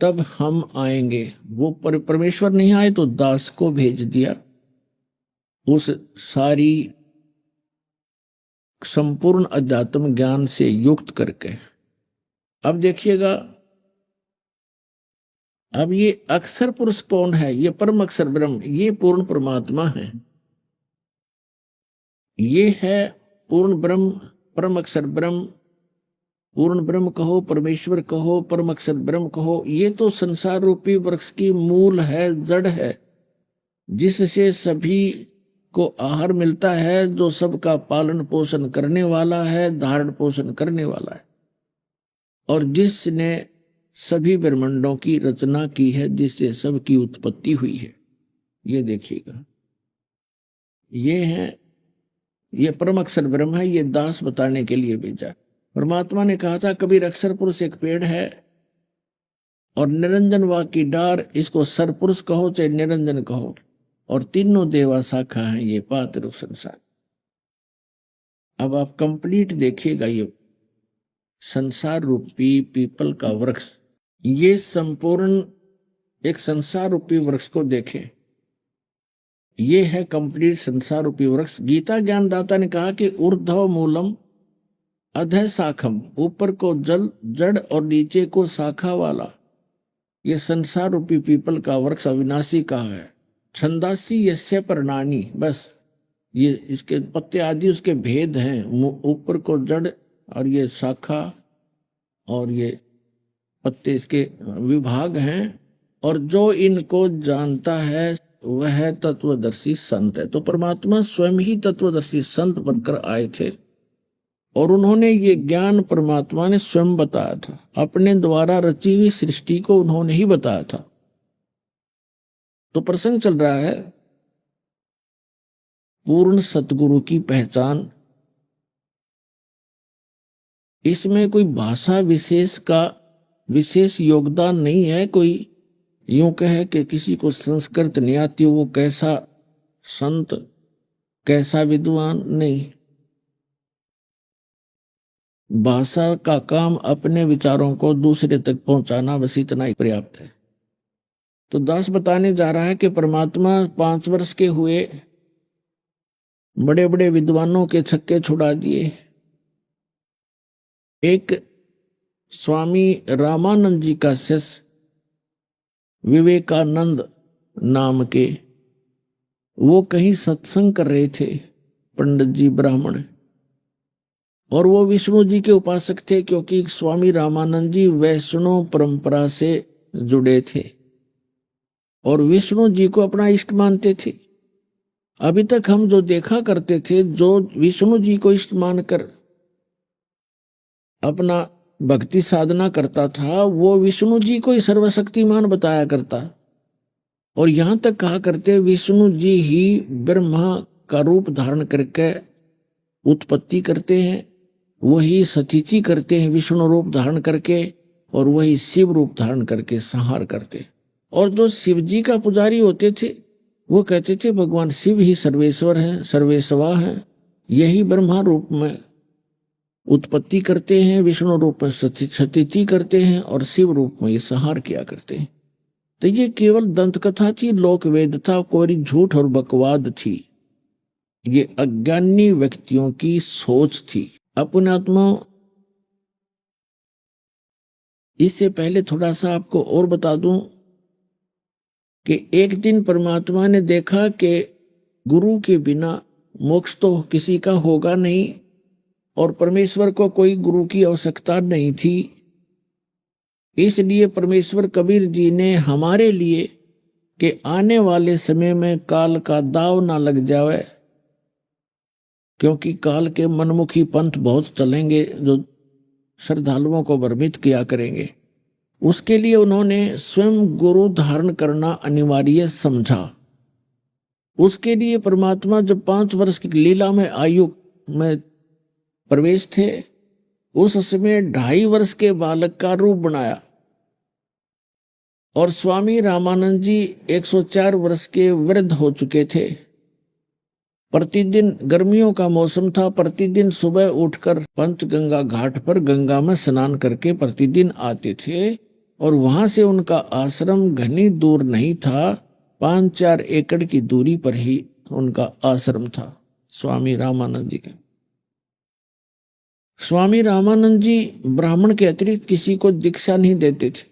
तब हम आएंगे। वो परमेश्वर नहीं आए तो दास को भेज दिया उस सारी संपूर्ण अध्यात्म ज्ञान से युक्त करके। अब देखिएगा, अब ये अक्षर पुरुष कौन है, ये परम अक्षर ब्रह्म, ये पूर्ण परमात्मा है। ये है पूर्ण ब्रह्म, परम अक्षर ब्रह्म। पूर्ण ब्रह्म कहो, परमेश्वर कहो, परम अक्षर ब्रह्म कहो, ये तो संसार रूपी वृक्ष की मूल है, जड़ है, जिससे सभी को आहार मिलता है, जो सबका पालन पोषण करने वाला है, धारण पोषण करने वाला है, और जिसने सभी ब्रह्मांडों की रचना की है, जिससे सबकी उत्पत्ति हुई है। ये देखिएगा, ये है, ये परम अक्षर ब्रह्म है। ये दास बताने के लिए भेजा। परमात्मा ने कहा था कबीर अक्षर पुरुष एक पेड़ है और निरंजन वा की डार, इसको सरपुरुष कहो चाहे निरंजन कहो, और तीनों देवा शाखा है ये पात रूप संसार। अब आप कंप्लीट देखिएगा, ये संसार रूपी पीपल का वृक्ष, ये संपूर्ण एक संसार रूपी वृक्ष को देखें। ये है कंप्लीट संसार रूपी वृक्ष। गीता ज्ञानदाता ने कहा कि ऊर्ध्व मूलम अधः शाखम, ऊपर को जल जड़ और नीचे को शाखा वाला ये संसार रूपी पीपल का वृक्ष अविनाशी कहा है। छंदासी यस्य पर्णानि, बस ये इसके पत्ते आदि उसके भेद हैं। ऊपर को जड़ और ये शाखा और ये पत्ते इसके विभाग हैं। और जो इनको जानता है वह तत्वदर्शी संत है। तो परमात्मा स्वयं ही तत्वदर्शी संत बनकर आए थे और उन्होंने ये ज्ञान परमात्मा ने स्वयं बताया था। अपने द्वारा रची हुई सृष्टि को उन्होंने ही बताया था। तो प्रसंग चल रहा है पूर्ण सतगुरु की पहचान। इसमें कोई भाषा विशेष का विशेष योगदान नहीं है। कोई यूं कहे कि किसी को संस्कृत नहीं आती वो कैसा संत कैसा विद्वान, नहीं। भाषा का काम अपने विचारों को दूसरे तक पहुंचाना, बस इतना ही पर्याप्त है। तो दास बताने जा रहा है कि परमात्मा 5 वर्ष के हुए बड़े बड़े विद्वानों के छक्के छुड़ा दिए। एक स्वामी रामानंद जी का शिष्य विवेकानंद नाम के, वो कहीं सत्संग कर रहे थे, पंडित जी ब्राह्मण, और वो विष्णु जी के उपासक थे क्योंकि स्वामी रामानंद जी वैष्णव परंपरा से जुड़े थे और विष्णु जी को अपना इष्ट मानते थे। अभी तक हम जो देखा करते थे, जो विष्णु जी को इष्ट मानकर अपना भक्ति साधना करता था, वो विष्णु जी को ही सर्वशक्तिमान बताया करता। और यहां तक कहा करते विष्णु जी ही ब्रह्मा का रूप धारण करके उत्पत्ति करते हैं, वही सतीची करते हैं विष्णु रूप धारण करके, और वही शिव रूप धारण करके संहार करते। और जो शिव जी का पुजारी होते थे वो कहते थे भगवान शिव ही सर्वेश्वर हैं, सर्वेश्वा हैं, यही ब्रह्मा रूप में उत्पत्ति करते हैं, विष्णु रूप में सतीची करते हैं और शिव रूप में ये संहार किया करते हैं। तो ये केवल दंत कथा थी, लोक वेद था, कोरी झूठ और बकवाद थी। ये अज्ञानी व्यक्तियों की सोच थी। अपने आत्मा इससे पहले थोड़ा सा आपको और बता दूं कि एक दिन परमात्मा ने देखा कि गुरु के बिना मोक्ष तो किसी का होगा नहीं और परमेश्वर को कोई गुरु की आवश्यकता नहीं थी। इसलिए परमेश्वर कबीर जी ने हमारे लिए कि आने वाले समय में काल का दाव ना लग जावे, क्योंकि काल के मनमुखी पंथ बहुत चलेंगे जो श्रद्धालुओं को भ्रमित किया करेंगे, उसके लिए उन्होंने स्वयं गुरु धारण करना अनिवार्य समझा। उसके लिए परमात्मा जब 5 वर्ष की लीला में आयु में प्रवेश थे, उस समय 2.5 वर्ष के बालक का रूप बनाया। और स्वामी रामानंद जी 104 वर्ष के वृद्ध हो चुके थे। प्रतिदिन गर्मियों का मौसम था, प्रतिदिन सुबह उठकर पंचगंगा घाट पर गंगा में स्नान करके प्रतिदिन आते थे और वहां से उनका आश्रम घनी दूर नहीं था, 5-4 एकड़ की दूरी पर ही उनका आश्रम था स्वामी रामानंद जी का। स्वामी रामानंद जी ब्राह्मण के अतिरिक्त किसी को दीक्षा नहीं देते थे,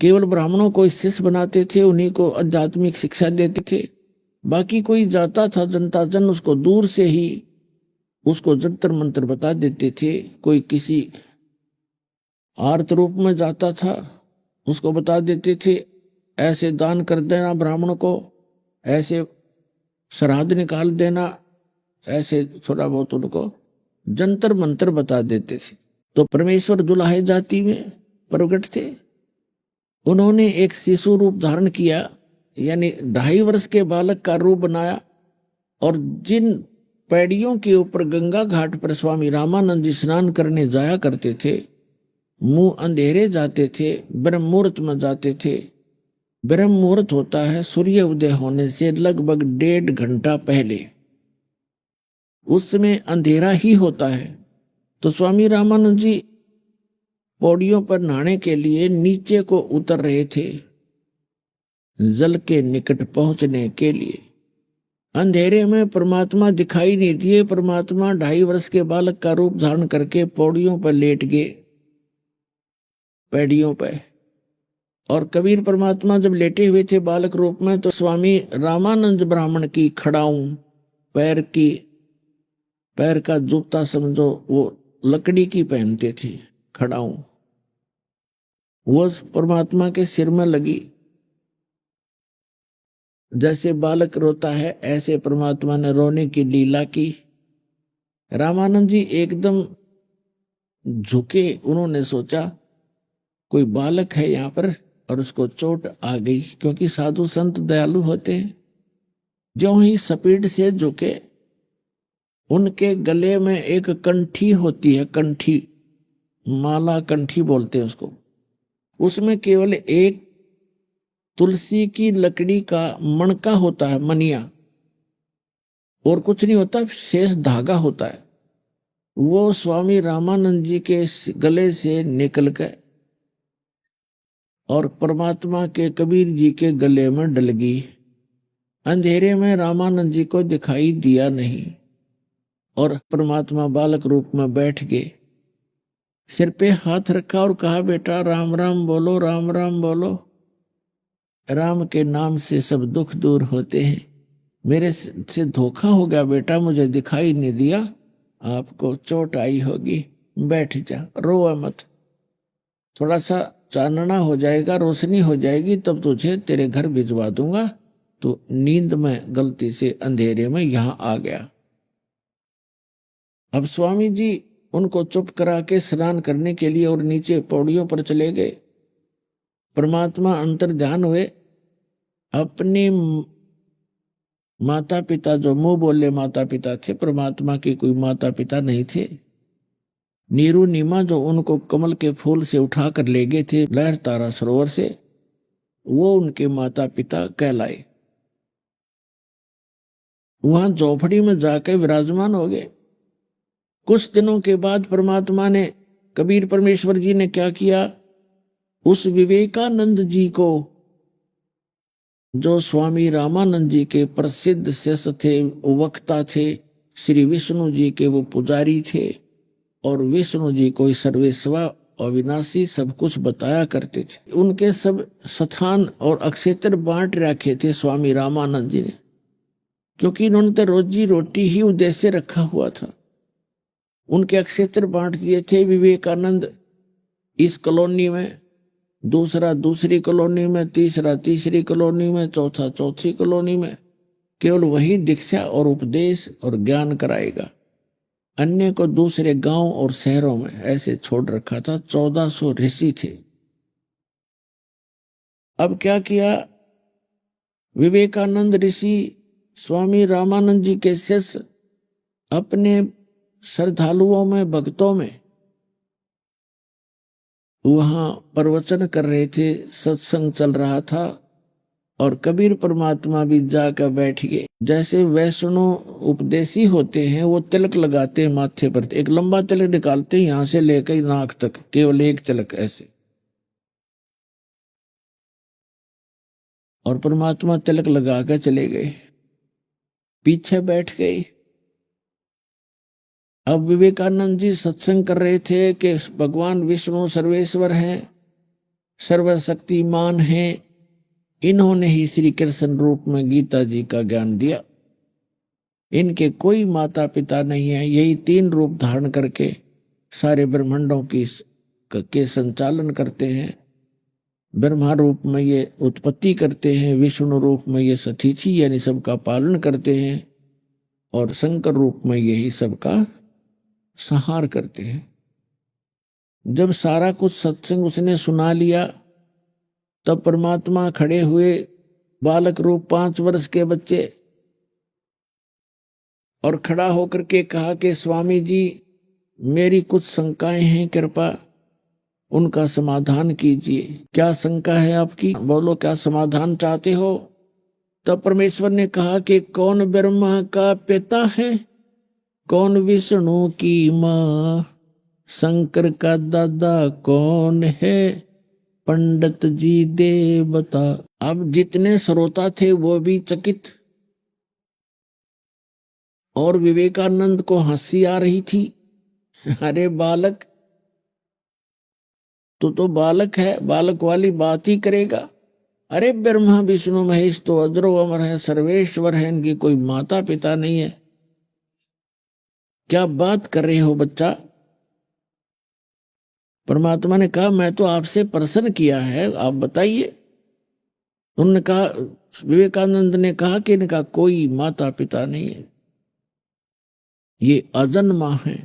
केवल ब्राह्मणों को शिष्य बनाते थे, उन्हीं को आध्यात्मिक शिक्षा देते थे। बाकी कोई जाता था जनता जन, उसको दूर से ही उसको जंतर मंत्र बता देते थे। कोई किसी आर्त रूप में जाता था, उसको बता देते थे ऐसे दान कर देना ब्राह्मण को, ऐसे श्राद्ध निकाल देना, ऐसे थोड़ा बहुत उनको जंतर मंत्र बता देते थे। तो परमेश्वर दुलाहे जाति में प्रकट थे। उन्होंने एक शिशु रूप धारण किया, यानी 2.5 वर्ष के बालक का रूप बनाया। और जिन पैड़ियों के ऊपर गंगा घाट पर स्वामी रामानंद जी स्नान करने जाया करते थे, मुंह अंधेरे जाते थे, ब्रह्म मुहूर्त में जाते थे। ब्रह्म मुहूर्त होता है सूर्य उदय होने से लगभग 1.5 घंटा पहले, उस समय अंधेरा ही होता है। तो स्वामी रामानंद जी पौड़ियों पर नहाने के लिए नीचे को उतर रहे थे। जल के निकट पहुंचने के लिए। अंधेरे में परमात्मा दिखाई नहीं दिए। परमात्मा 2.5 वर्ष के बालक का रूप धारण करके पौड़ियों पर लेट गए, पैड़ियों पर। और कबीर परमात्मा जब लेटे हुए थे बालक रूप में, तो स्वामी रामानंद ब्राह्मण की खड़ाऊं पैर का जूता समझो, वो लकड़ी की पहनते थे खड़ाऊं, वो परमात्मा के सिर में लगी। जैसे बालक रोता है ऐसे परमात्मा ने रोने की लीला की। रामानंद जी एकदम झुके। उन्होंने सोचा कोई बालक है यहाँ पर और उसको चोट आ गई, क्योंकि साधु संत दयालु होते हैं। ज्यों ही स्पीड से झुके, उनके गले में एक कंठी होती है, कंठी, माला कंठी बोलते हैं उसको। उसमें केवल एक तुलसी की लकड़ी का मणका होता है, मनिया, और कुछ नहीं होता, शेष धागा होता है। वो स्वामी रामानंद जी के गले से निकल गए और परमात्मा के कबीर जी के गले में डल गई। अंधेरे में रामानंद जी को दिखाई दिया नहीं और परमात्मा बालक रूप में बैठ गए। सिर पे हाथ रखा और कहा, बेटा राम राम बोलो, राम राम बोलो। राम के नाम से सब दुख दूर होते हैं। मेरे से धोखा हो गया बेटा, मुझे दिखाई नहीं दिया, आपको चोट आई होगी, बैठ जा, रो मत, थोड़ा सा चानना हो जाएगा, रोशनी हो जाएगी, तब तुझे तेरे घर भिजवा दूंगा। तो नींद में गलती से अंधेरे में यहां आ गया। अब स्वामी जी उनको चुप करा के स्नान करने के लिए और नीचे पौड़ियों पर चले गए। परमात्मा अंतर ध्यान हुए। अपने माता पिता, जो मुंह बोले माता पिता थे, परमात्मा के कोई माता पिता नहीं थे। नीरू नीमा जो उनको कमल के फूल से उठाकर ले गए थे लहर तारा सरोवर से, वो उनके माता पिता कहलाए। वहां झोपड़ी में जाकर विराजमान हो गए। कुछ दिनों के बाद परमात्मा ने, कबीर परमेश्वर जी ने क्या किया, उस विवेकानंद जी को, जो स्वामी रामानंद जी के प्रसिद्ध शिष्य थे, वक्ता थे, श्री विष्णु जी के वो पुजारी थे, और विष्णु जी को सर्वेश्वर अविनाशी सब कुछ बताया करते थे। उनके सब स्थान और अक्षेत्र बांट रखे थे स्वामी रामानंद जी ने, क्योंकि इन्होंने तो रोजी रोटी ही उद्देश्य रखा हुआ था। उनके अक्षेत्र बांट दिए थे। विवेकानंद इस कॉलोनी में, दूसरा दूसरी कॉलोनी में, तीसरा तीसरी कॉलोनी में, चौथा चौथी कॉलोनी में। केवल वही दीक्षा और उपदेश और ज्ञान कराएगा, अन्य को दूसरे गांव और शहरों में ऐसे छोड़ रखा था। 1400 ऋषि थे। अब क्या किया, विवेकानंद ऋषि स्वामी रामानंद जी के शिष्य अपने श्रद्धालुओं में, भक्तों में वहां प्रवचन कर रहे थे, सत्संग चल रहा था, और कबीर परमात्मा भी जाकर बैठ गए। जैसे वैष्णव उपदेशी होते हैं, वो तिलक लगाते हैं माथे पर, एक लंबा तिलक निकालते हैं यहां से लेकर नाक तक, केवल एक तिलक ऐसे, और परमात्मा तिलक लगाकर चले गए, पीछे बैठ गए। अब विवेकानंद जी सत्संग कर रहे थे कि भगवान विष्णु सर्वेश्वर हैं, सर्वशक्तिमान हैं। इन्होंने ही श्री कृष्ण रूप में गीता जी का ज्ञान दिया। इनके कोई माता पिता नहीं है, यही 3 रूप धारण करके सारे ब्रह्मांडों के संचालन करते हैं। ब्रह्मा रूप में ये उत्पत्ति करते हैं, विष्णु रूप में ये सतिथि यानी सबका पालन करते हैं, और शंकर रूप में यही सबका संहार करते हैं। जब सारा कुछ सत्संग उसने सुना लिया, तब परमात्मा खड़े हुए, बालक रूप 5 वर्ष के बच्चे, और खड़ा होकर के कहा कि स्वामी जी मेरी कुछ शंकाएं हैं, कृपा उनका समाधान कीजिए। क्या शंका है आपकी, बोलो, क्या समाधान चाहते हो? तब परमेश्वर ने कहा कि कौन ब्रह्मा का पिता है, कौन विष्णु की माँ, शंकर का दादा कौन है, पंडित जी दे बता। अब जितने श्रोता थे वो भी चकित, और विवेकानंद को हंसी आ रही थी। अरे बालक, तू तो बालक है, बालक वाली बात ही करेगा। अरे ब्रह्मा विष्णु महेश तो अजरो अमर है, सर्वेश्वर है, इनकी कोई माता पिता नहीं है। क्या बात कर रहे हो बच्चा? परमात्मा ने कहा मैं तो आपसे प्रश्न किया है, आप बताइए। उन्होंने कहा, विवेकानंद ने कहा कि इनका कोई माता पिता नहीं है, ये अजन्मा है।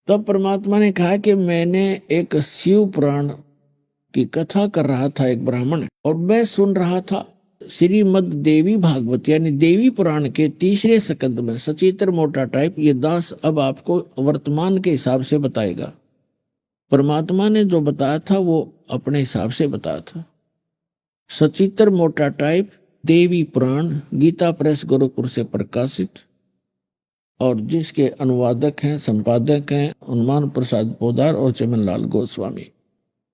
तब परमात्मा ने कहा कि मैंने एक शिव पुराण की कथा कर रहा था, एक ब्राह्मण, और मैं सुन रहा था श्रीमद देवी भागवत यानी देवी पुराण के 3 स्कंद में सचित्र मोटा टाइप। ये दास अब आपको वर्तमान के हिसाब से बताएगा। परमात्मा ने जो बताया था वो अपने हिसाब से बताया था। सचित्र मोटा टाइप देवी पुराण, गीता प्रेस गोरखपुर से प्रकाशित, और जिसके अनुवादक हैं, संपादक हैं हनुमान प्रसाद पोदार और चमनलाल गोस्वामी।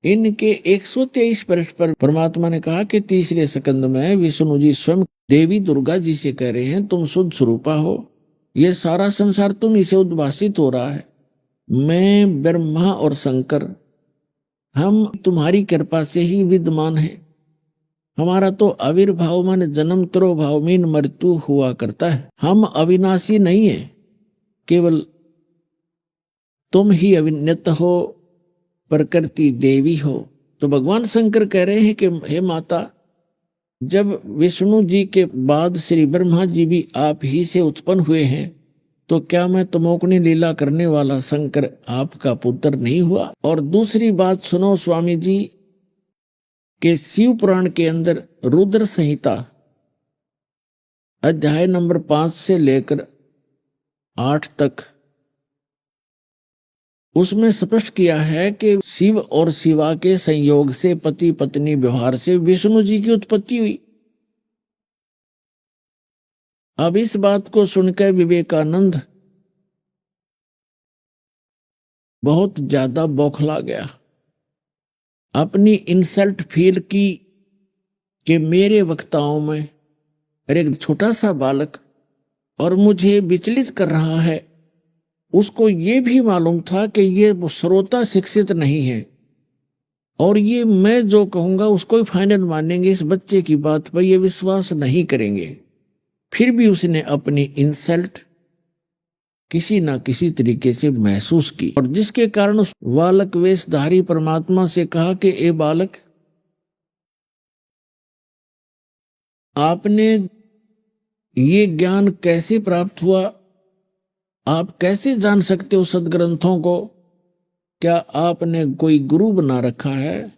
इनके 123 पृष्ठ पर परमात्मा ने कहा कि 3 स्कंद में विष्णु जी स्वयं देवी दुर्गा जी से कह रहे हैं, तुम शुद्ध स्वरूपा हो, ये सारा संसार तुम इसे उद्भासित हो रहा है। मैं ब्रह्मा और शंकर हम तुम्हारी कृपा से ही विद्यमान है। हमारा तो आविर्भाव माने जन्म तिरोभाव मीन मृत्यु हुआ करता है। हम अविनाशी नहीं है, केवल तुम ही अविन्यत हो, प्रकृति देवी हो। तो भगवान शंकर कह रहे हैं कि हे माता, जब विष्णु जी के बाद श्री ब्रह्मा जी भी आप ही से उत्पन्न हुए हैं, तो क्या मैं तमोगुणी लीला करने वाला शंकर आपका पुत्र नहीं हुआ? और दूसरी बात सुनो स्वामी जी, के शिव पुराण के अंदर रुद्र संहिता अध्याय नंबर 5 से लेकर 8 तक, उसमें स्पष्ट किया है कि शिव और शिवा के संयोग से पति पत्नी व्यवहार से विष्णु जी की उत्पत्ति हुई। अब इस बात को सुनकर विवेकानंद बहुत ज्यादा बौखला गया। अपनी इंसल्ट फील की कि मेरे वक्ताओं में एक छोटा सा बालक और मुझे विचलित कर रहा है। उसको ये भी मालूम था कि ये श्रोता शिक्षित नहीं है और ये मैं जो कहूंगा उसको ही फाइनल मानेंगे, इस बच्चे की बात पर ये विश्वास नहीं करेंगे। फिर भी उसने अपनी इंसल्ट किसी ना किसी तरीके से महसूस की, और जिसके कारण उस बालक वेशधारी परमात्मा से कहा कि ए बालक, आपने ये ज्ञान कैसे प्राप्त हुआ? आप कैसे जान सकते हो सदग्रंथों को? क्या आपने कोई गुरु बना रखा है?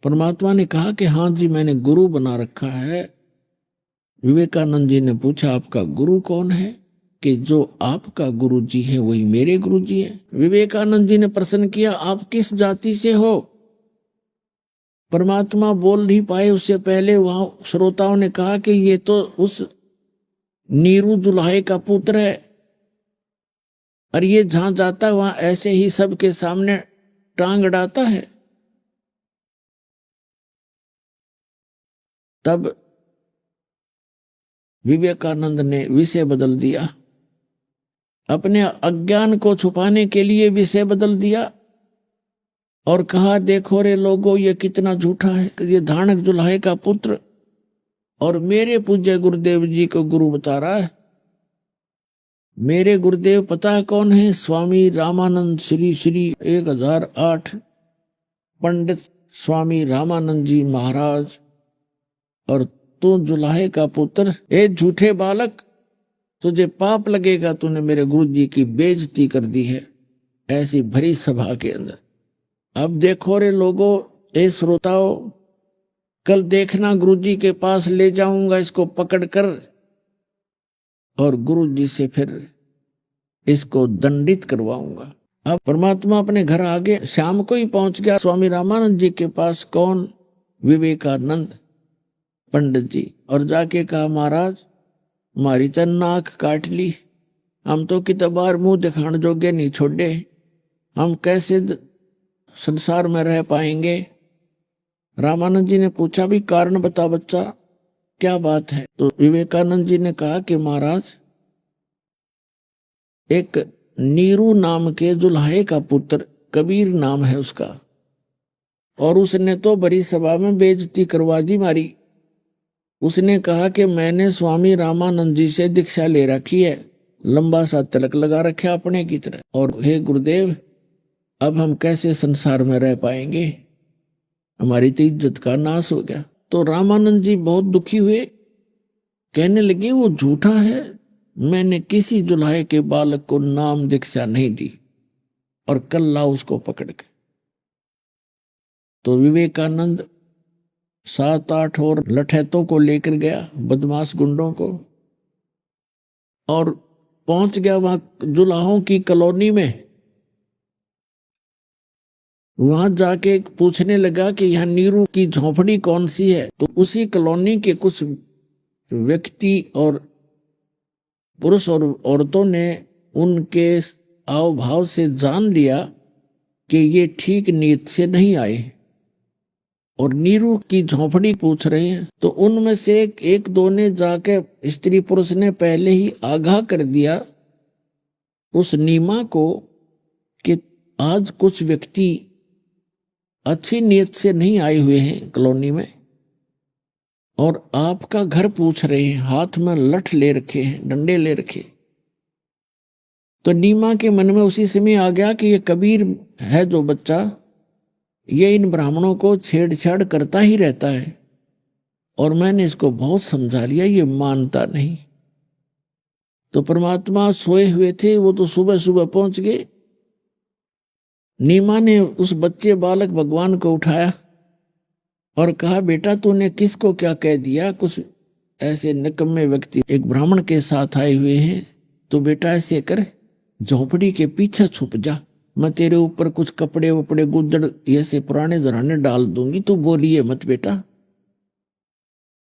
परमात्मा ने कहा कि हाँ जी, मैंने गुरु बना रखा है। विवेकानंद जी ने पूछा, आपका गुरु कौन है? कि जो आपका गुरु जी है वही मेरे गुरु जी हैं। विवेकानंद जी ने प्रश्न किया, आप किस जाति से हो? परमात्मा बोल नहीं पाए, उससे पहले वहां श्रोताओं ने कहा कि ये तो उस नीरू जुल्हे का पुत्र है, और ये जहां जाता है वहां ऐसे ही सबके सामने टांग अड़ाता है। तब विवेकानंद ने विषय बदल दिया, अपने अज्ञान को छुपाने के लिए विषय बदल दिया और कहा, देखो रे लोगों, ये कितना झूठा है। ये धानक जुल्हे का पुत्र और मेरे पूज्य गुरुदेव जी को गुरु बता रहा है। मेरे गुरुदेव पता है कौन है? स्वामी रामानंद श्री 1008 पंडित स्वामी रामानंद जी महाराज। और तू जुल्हे का पुत्र, ए झूठे बालक, तुझे पाप लगेगा, तूने मेरे गुरु जी की बेइज्जती कर दी है ऐसी भरी सभा के अंदर। अब देखो रे लोगों, ए श्रोताओं, कल देखना गुरु जी के पास ले जाऊंगा इसको पकड़कर, और गुरु जी से फिर इसको दंडित करवाऊंगा। अब परमात्मा अपने घर आगे शाम को ही पहुंच गया स्वामी रामानंद जी के पास। कौन? विवेकानंद पंडित जी। और जाके कहा, महाराज, मारी तो नाक काट ली, हम तो कितबार मुंह दिखाने जोगे नहीं छोड़े, हम कैसे संसार में रह पाएंगे? रामानंद जी ने पूछा, भी कारण बता बच्चा, क्या बात है? तो विवेकानंद जी ने कहा कि महाराज, एक नीरू नाम के जुल्हाए का पुत्र, कबीर नाम है उसका, और उसने तो बड़ी सभा में बेइज्जती करवा दी मारी। उसने कहा कि मैंने स्वामी रामानंद जी से दीक्षा ले रखी है, लंबा सा तिलक लगा रखा अपने की तरह, और हे गुरुदेव, अब हम कैसे संसार में रह पाएंगे? हमारी तो इज्जत का नाश हो गया। तो रामानंद जी बहुत दुखी हुए, कहने लगे वो झूठा है, मैंने किसी जुल्हाए के बालक को नाम दीक्षा नहीं दी, और कल लाओ उसको पकड़ के। तो विवेकानंद 7-8 और लठैतों को लेकर गया, बदमाश गुंडों को, और पहुंच गया वहां जुलाहों की कॉलोनी में। वहां जाके पूछने लगा कि यहाँ नीरू की झोंपड़ी कौन सी है। तो उसी कॉलोनी के कुछ व्यक्ति और पुरुष और औरतों ने उनके आव भाव से जान लिया कि ये ठीक नीयत से नहीं आए और नीरू की झोंपड़ी पूछ रहे हैं। तो उनमें से एक दो ने जाके, स्त्री पुरुष ने पहले ही आगाह कर दिया उस नीमा को कि आज कुछ व्यक्ति अच्छी नीयत से नहीं आए हुए हैं कॉलोनी में, और आपका घर पूछ रहे हैं, हाथ में लठ ले रखे हैं, डंडे ले रखे। तो नीमा के मन में उसी समय आ गया कि ये कबीर है जो बच्चा, ये इन ब्राह्मणों को छेड़छाड़ करता ही रहता है, और मैंने इसको बहुत समझा लिया, ये मानता नहीं। तो परमात्मा सोए हुए थे, वो तो सुबह सुबह पहुंच गए। नीमा ने उस बच्चे बालक भगवान को उठाया और कहा, बेटा तूने किसको क्या कह दिया? कुछ ऐसे निकम्मे व्यक्ति एक ब्राह्मण के साथ आए हुए हैं, तो बेटा ऐसे कर, झोंपड़ी के पीछे छुप जा, मैं तेरे ऊपर कुछ कपड़े वपड़े गुदड़ ऐसे पुराने जराने डाल दूंगी, तू बोलिए मत बेटा।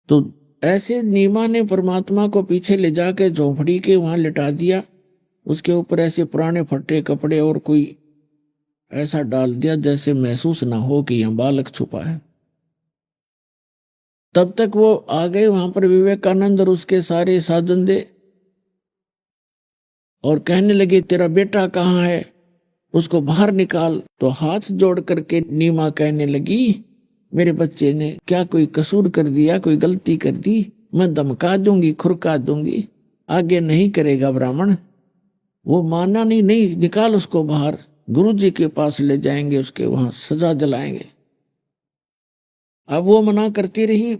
तो ऐसे नीमा ने परमात्मा को पीछे ले जाके झोंपड़ी के वहां लिटा दिया, उसके ऊपर ऐसे पुराने फटे कपड़े और कोई ऐसा डाल दिया जैसे महसूस ना हो कि यहां बालक छुपा है। तब तक वो आ गए वहां पर विवेकानंद और उसके सारे साजंदे, और कहने लगे, तेरा बेटा कहाँ है, उसको बाहर निकाल। तो हाथ जोड़ करके नीमा कहने लगी, मेरे बच्चे ने क्या कोई कसूर कर दिया, कोई गलती कर दी, मैं धमका दूंगी, खुरका दूंगी, आगे नहीं करेगा ब्राह्मण। वो माना नहीं, नहीं निकाल उसको बाहर, गुरुजी के पास ले जाएंगे, उसके वहां सजा दिलाएंगे। अब वो मना करती रही,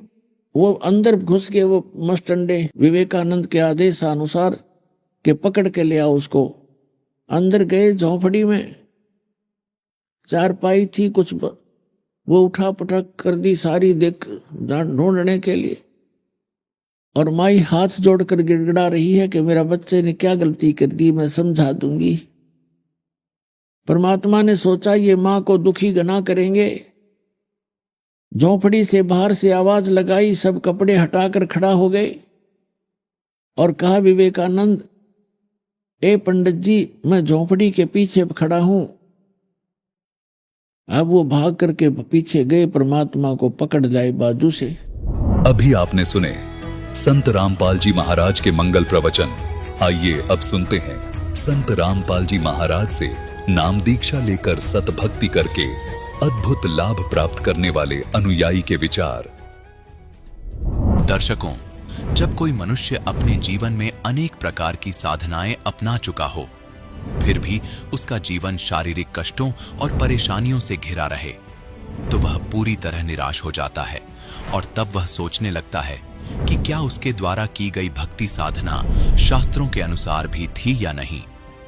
वो अंदर घुस के वो मस्टंडे विवेकानंद के आदेश अनुसार के पकड़ के ले आओ उसको। अंदर गए झोंपड़ी में, चारपाई थी, कुछ वो उठा पटक कर दी सारी, देख ढूंढने के लिए। और माई हाथ जोड़कर गिड़गिड़ा रही है कि मेरा बच्चे ने क्या गलती कर दी, मैं समझा दूंगी। परमात्मा ने सोचा ये मां को दुखी गना करेंगे, झोंपड़ी से बाहर से आवाज लगाई, सब कपड़े हटाकर खड़ा हो गए और कहा, विवेकानंद, ए पंडित जी, मैं झोंपड़ी के पीछे खड़ा हूं। अब वो भाग करके पीछे गए, परमात्मा को पकड़ लाए बाजू से। अभी आपने सुने संत रामपाल जी महाराज के मंगल प्रवचन। आइए अब सुनते हैं संत रामपाल जी महाराज से नाम दीक्षा लेकर सतभक्ति करके अद्भुत लाभ प्राप्त करने वाले अनुयायी के विचार। दर्शकों, जब कोई मनुष्य अपने जीवन में अनेक प्रकार की साधनाएं अपना चुका हो, फिर भी उसका जीवन शारीरिक कष्टों और परेशानियों से घिरा रहे, तो वह पूरी तरह निराश हो जाता है और तब वह सोचने लगता है कि क्या उसके द्वारा की गई भक्ति साधना शास्त्रों के अनुसार भी थी या नहीं।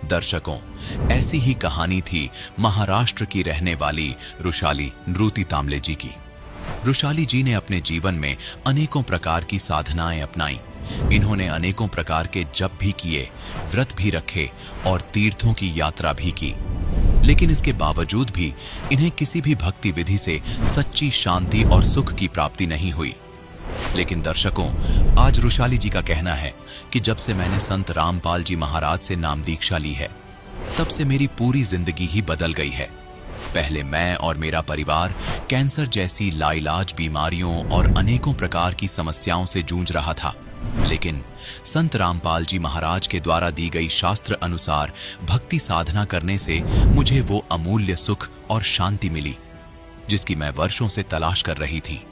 दर्शकों, ऐसी ही कहानी थी महाराष्ट्र की रहने वाली रुशाली नृति तांबले जी की। रुशाली जी ने अपने जीवन में अनेकों प्रकार की साधनाएं अपनाई। इन्होंने अनेकों प्रकार के जप भी किए, व्रत भी रखे और तीर्थों की यात्रा भी की, लेकिन इसके बावजूद भी इन्हें किसी भी भक्ति विधि से सच्ची शांति और सुख की प्राप्ति नहीं हुई। लेकिन दर्शकों, आज रुशाली जी का कहना है कि जब से मैंने संत रामपाल जी महाराज से नाम दीक्षा ली है, तब से मेरी पूरी जिंदगी ही बदल गई है। पहले मैं और मेरा परिवार कैंसर जैसी लाइलाज बीमारियों और अनेकों प्रकार की समस्याओं से जूझ रहा था, लेकिन संत रामपाल जी महाराज के द्वारा दी गई शास्त्र अनुसार भक्ति साधना करने से मुझे वो अमूल्य सुख और शांति मिली जिसकी मैं वर्षों से तलाश कर रही थी।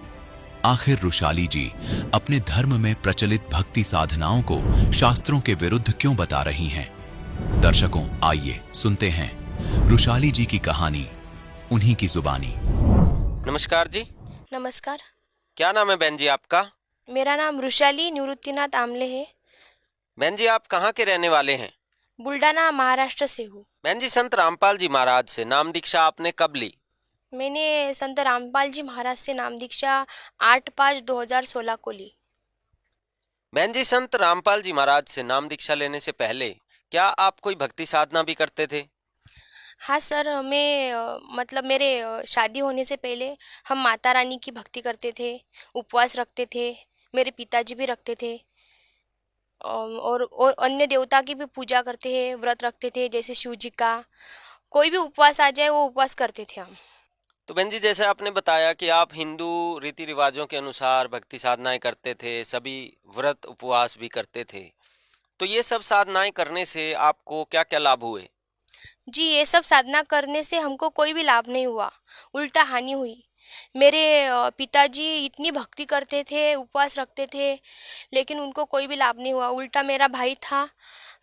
आखिर रुशाली जी अपने धर्म में प्रचलित भक्ति साधनाओं को शास्त्रों के विरुद्ध क्यों बता रही हैं? दर्शकों, आइए सुनते हैं रुशाली जी की कहानी, उन्हीं की जुबानी। नमस्कार जी। नमस्कार। क्या नाम है बहन जी आपका? मेरा नाम रुशाली निवृत्तिनाथ आमले है। बहन जी आप कहाँ के रहने वाले हैं? बुल्डाना महाराष्ट्र से हूँ। बहन जी संत रामपाल जी महाराज से नाम दीक्षा आपने कब ली? मैंने संत रामपाल जी महाराज से नाम दीक्षा 8/5/2016 को ली। बहन जी संत रामपाल जी महाराज से नाम दीक्षा लेने से पहले क्या आप कोई भक्ति साधना भी करते थे? हाँ सर, मतलब मेरे शादी होने से पहले हम माता रानी की भक्ति करते थे, उपवास रखते थे, मेरे पिताजी भी रखते थे। और अन्य देवता की भी पूजा करते हैं, व्रत रखते थे, जैसे शिव जी का। कोई भी उपवास आ जाए वो उपवास करते थे हम। तो बहन जी जैसे आपने बताया कि आप हिंदू रीति रिवाजों के अनुसार भक्ति साधनाएं करते थे, सभी व्रत उपवास भी करते थे, तो ये सब साधनाएं करने से आपको क्या क्या लाभ हुए? जी, ये सब साधना करने से हमको कोई भी लाभ नहीं हुआ, उल्टा हानि हुई। मेरे पिताजी इतनी भक्ति करते थे, उपवास रखते थे, लेकिन उनको कोई भी लाभ नहीं हुआ। उल्टा मेरा भाई था,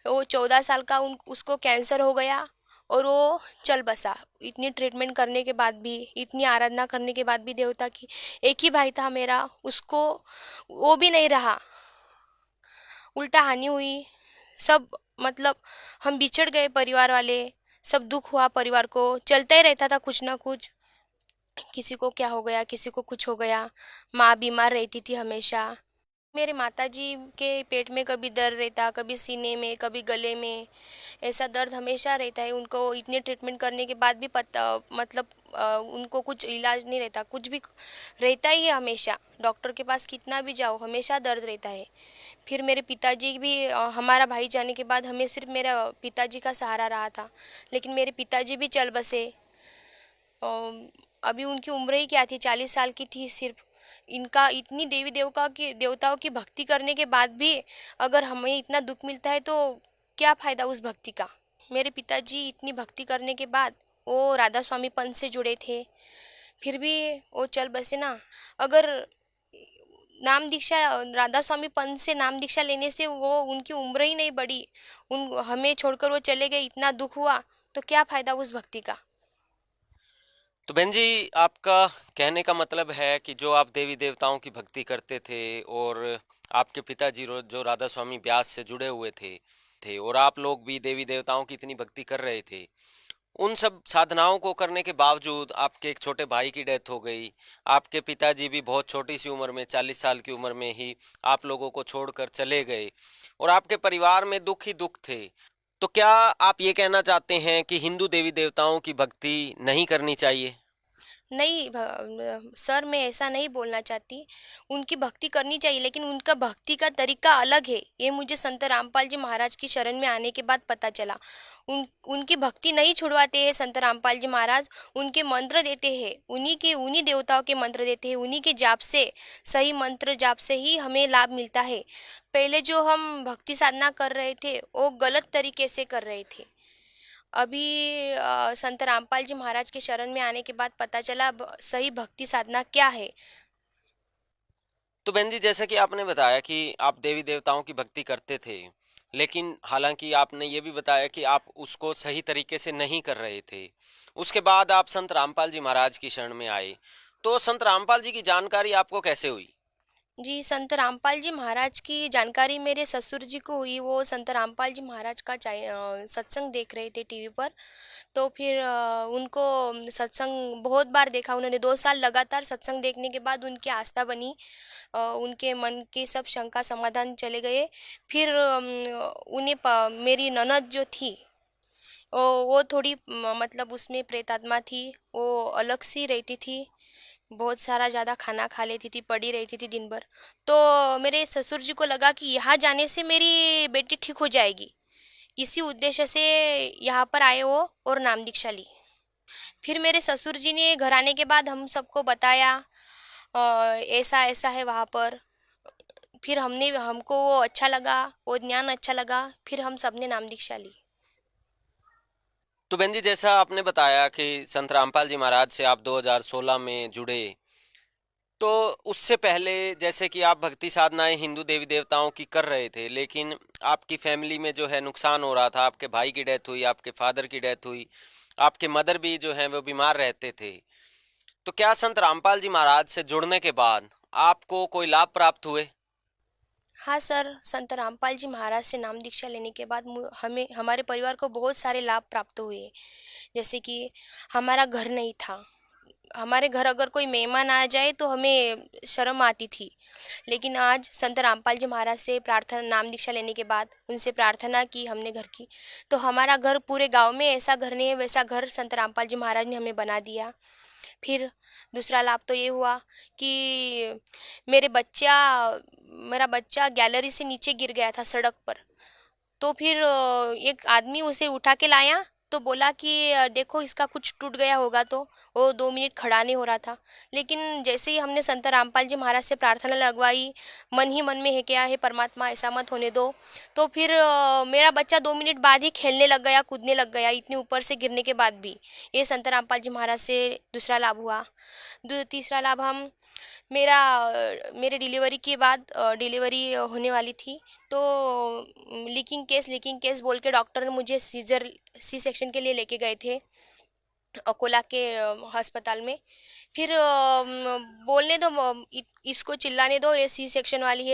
वो 14 साल का, उसको कैंसर हो गया और वो चल बसा। इतनी ट्रीटमेंट करने के बाद भी, इतनी आराधना करने के बाद भी देवता की, एक ही भाई था मेरा, उसको वो भी नहीं रहा, उल्टा हानि हुई। सब मतलब हम बिछड़ गए, परिवार वाले सब, दुख हुआ परिवार को, चलता ही रहता था कुछ ना कुछ। किसी को क्या हो गया, किसी को कुछ हो गया। माँ बीमार रहती थी हमेशा। मेरे माताजी के पेट में कभी दर्द रहता, कभी सीने में, कभी गले में, ऐसा दर्द हमेशा रहता है। उनको इतने ट्रीटमेंट करने के बाद भी उनको कुछ इलाज नहीं रहता, कुछ भी रहता ही है हमेशा। डॉक्टर के पास कितना भी जाओ, हमेशा दर्द रहता है। फिर मेरे पिताजी भी, हमारा भाई जाने के बाद हमें सिर्फ मेरा पिताजी का सहारा रहा था, लेकिन मेरे पिताजी भी चल बसे। अभी उनकी उम्र ही क्या थी, 40 साल की थी सिर्फ। इनका इतनी देवताओं की भक्ति करने के बाद भी अगर हमें इतना दुख मिलता है तो क्या फ़ायदा उस भक्ति का। मेरे पिताजी इतनी भक्ति करने के बाद वो राधा स्वामी पंथ से जुड़े थे, फिर भी वो चल बसे ना। अगर नाम दीक्षा, राधा स्वामी पंथ से नाम दीक्षा लेने से वो, उनकी उम्र ही नहीं बढ़ी, हमें छोड़कर वो चले गए, इतना दुख हुआ, तो क्या फ़ायदा उस भक्ति का। तो बहन जी आपका कहने का मतलब है कि जो आप देवी देवताओं की भक्ति करते थे और आपके पिताजी जो राधा स्वामी ब्यास से जुड़े हुए थे और आप लोग भी देवी देवताओं की इतनी भक्ति कर रहे थे, उन सब साधनाओं को करने के बावजूद आपके एक छोटे भाई की डेथ हो गई। आपके पिताजी भी बहुत छोटी सी उम्र में, 40 साल की उम्र में ही आप लोगों को छोड़कर चले गए और आपके परिवार में दुख ही दुख थे। तो क्या आप ये कहना चाहते हैं कि हिंदू देवी देवताओं की भक्ति नहीं करनी चाहिए? नहीं सर, मैं ऐसा नहीं बोलना चाहती। उनकी भक्ति करनी चाहिए, लेकिन उनका भक्ति का तरीका अलग है। ये मुझे संत रामपाल जी महाराज की शरण में आने के बाद पता चला। उनकी भक्ति नहीं छुड़वाते हैं संत रामपाल जी महाराज, उनके मंत्र देते हैं, उन्हीं देवताओं के मंत्र देते हैं। उन्हीं के जाप से, सही मंत्र जाप से ही हमें लाभ मिलता है। पहले जो हम भक्ति साधना कर रहे थे वो गलत तरीके से कर रहे थे। अभी संत रामपाल जी महाराज के शरण में आने के बाद पता चला सही भक्ति साधना क्या है। तो बहन जी जैसा कि आपने बताया कि आप देवी देवताओं की भक्ति करते थे, लेकिन हालांकि आपने ये भी बताया कि आप उसको सही तरीके से नहीं कर रहे थे। उसके बाद आप संत रामपाल जी महाराज की शरण में आए, तो संत रामपाल जी की जानकारी आपको कैसे हुई? जी, संत रामपाल जी महाराज की जानकारी मेरे ससुर जी को हुई। वो संत रामपाल जी महाराज का सत्संग देख रहे थे टीवी पर। तो फिर उनको सत्संग बहुत बार देखा उन्होंने। 2 साल लगातार सत्संग देखने के बाद उनकी आस्था बनी, उनके मन की सब शंका समाधान चले गए। फिर मेरी ननद जो थी वो थोड़ी मतलब उसमें प्रेतात्मा थी, वो अलग सी रहती थी, बहुत सारा ज़्यादा खाना खा लेती थी, पड़ी रहती थी दिन भर। तो मेरे ससुर जी को लगा कि यहाँ जाने से मेरी बेटी ठीक हो जाएगी, इसी उद्देश्य से यहाँ पर आए वो और नाम दीक्षा ली। फिर मेरे ससुर जी ने घर आने के बाद हम सबको बताया ऐसा ऐसा है वहाँ पर। फिर हमको वो अच्छा लगा, वो ज्ञान अच्छा लगा, फिर हम सबने नाम दीक्षा ली। तो बहन जी, जैसा आपने बताया कि संत रामपाल जी महाराज से आप 2016 में जुड़े, तो उससे पहले जैसे कि आप भक्ति साधनाएं हिंदू देवी देवताओं की कर रहे थे, लेकिन आपकी फैमिली में जो है नुकसान हो रहा था, आपके भाई की डेथ हुई, आपके फादर की डेथ हुई, आपके मदर भी जो है वो बीमार रहते थे। तो क्या संत रामपाल जी महाराज से जुड़ने के बाद आपको कोई लाभ प्राप्त हुए? हाँ सर, संत रामपाल जी महाराज से नाम दीक्षा लेने के बाद हमारे परिवार को बहुत सारे लाभ प्राप्त हुए। जैसे कि हमारा घर नहीं था, हमारे घर अगर कोई मेहमान आ जाए तो हमें शर्म आती थी, लेकिन आज संत रामपाल जी महाराज से प्रार्थना, नाम दीक्षा लेने के बाद उनसे प्रार्थना की हमने घर की, तो हमारा घर पूरे गांव में ऐसा घर नहीं है वैसा घर संत रामपाल जी महाराज ने हमें बना दिया। फिर दूसरा लाभ तो ये हुआ कि मेरा बच्चा गैलरी से नीचे गिर गया था सड़क पर। तो फिर एक आदमी उसे उठा के लाया, तो बोला कि देखो इसका कुछ टूट गया होगा। तो वो 2 मिनट खड़ा नहीं हो रहा था, लेकिन जैसे ही हमने संत रामपाल जी महाराज से प्रार्थना लगवाई, मन ही मन में है क्या है परमात्मा ऐसा मत होने दो, तो फिर मेरा बच्चा 2 मिनट बाद ही खेलने लग गया, कूदने लग गया, इतने ऊपर से गिरने के बाद भी। ये संत रामपाल जी महाराज से दूसरा लाभ हुआ। तीसरा लाभ मेरे डिलीवरी के बाद, डिलीवरी होने वाली थी, तो लीकिंग केस बोल के डॉक्टर ने मुझे सी सेक्शन के लिए लेके गए थे अकोला के अस्पताल में। फिर बोलने दो, इसको चिल्लाने दो, ये सी सेक्शन वाली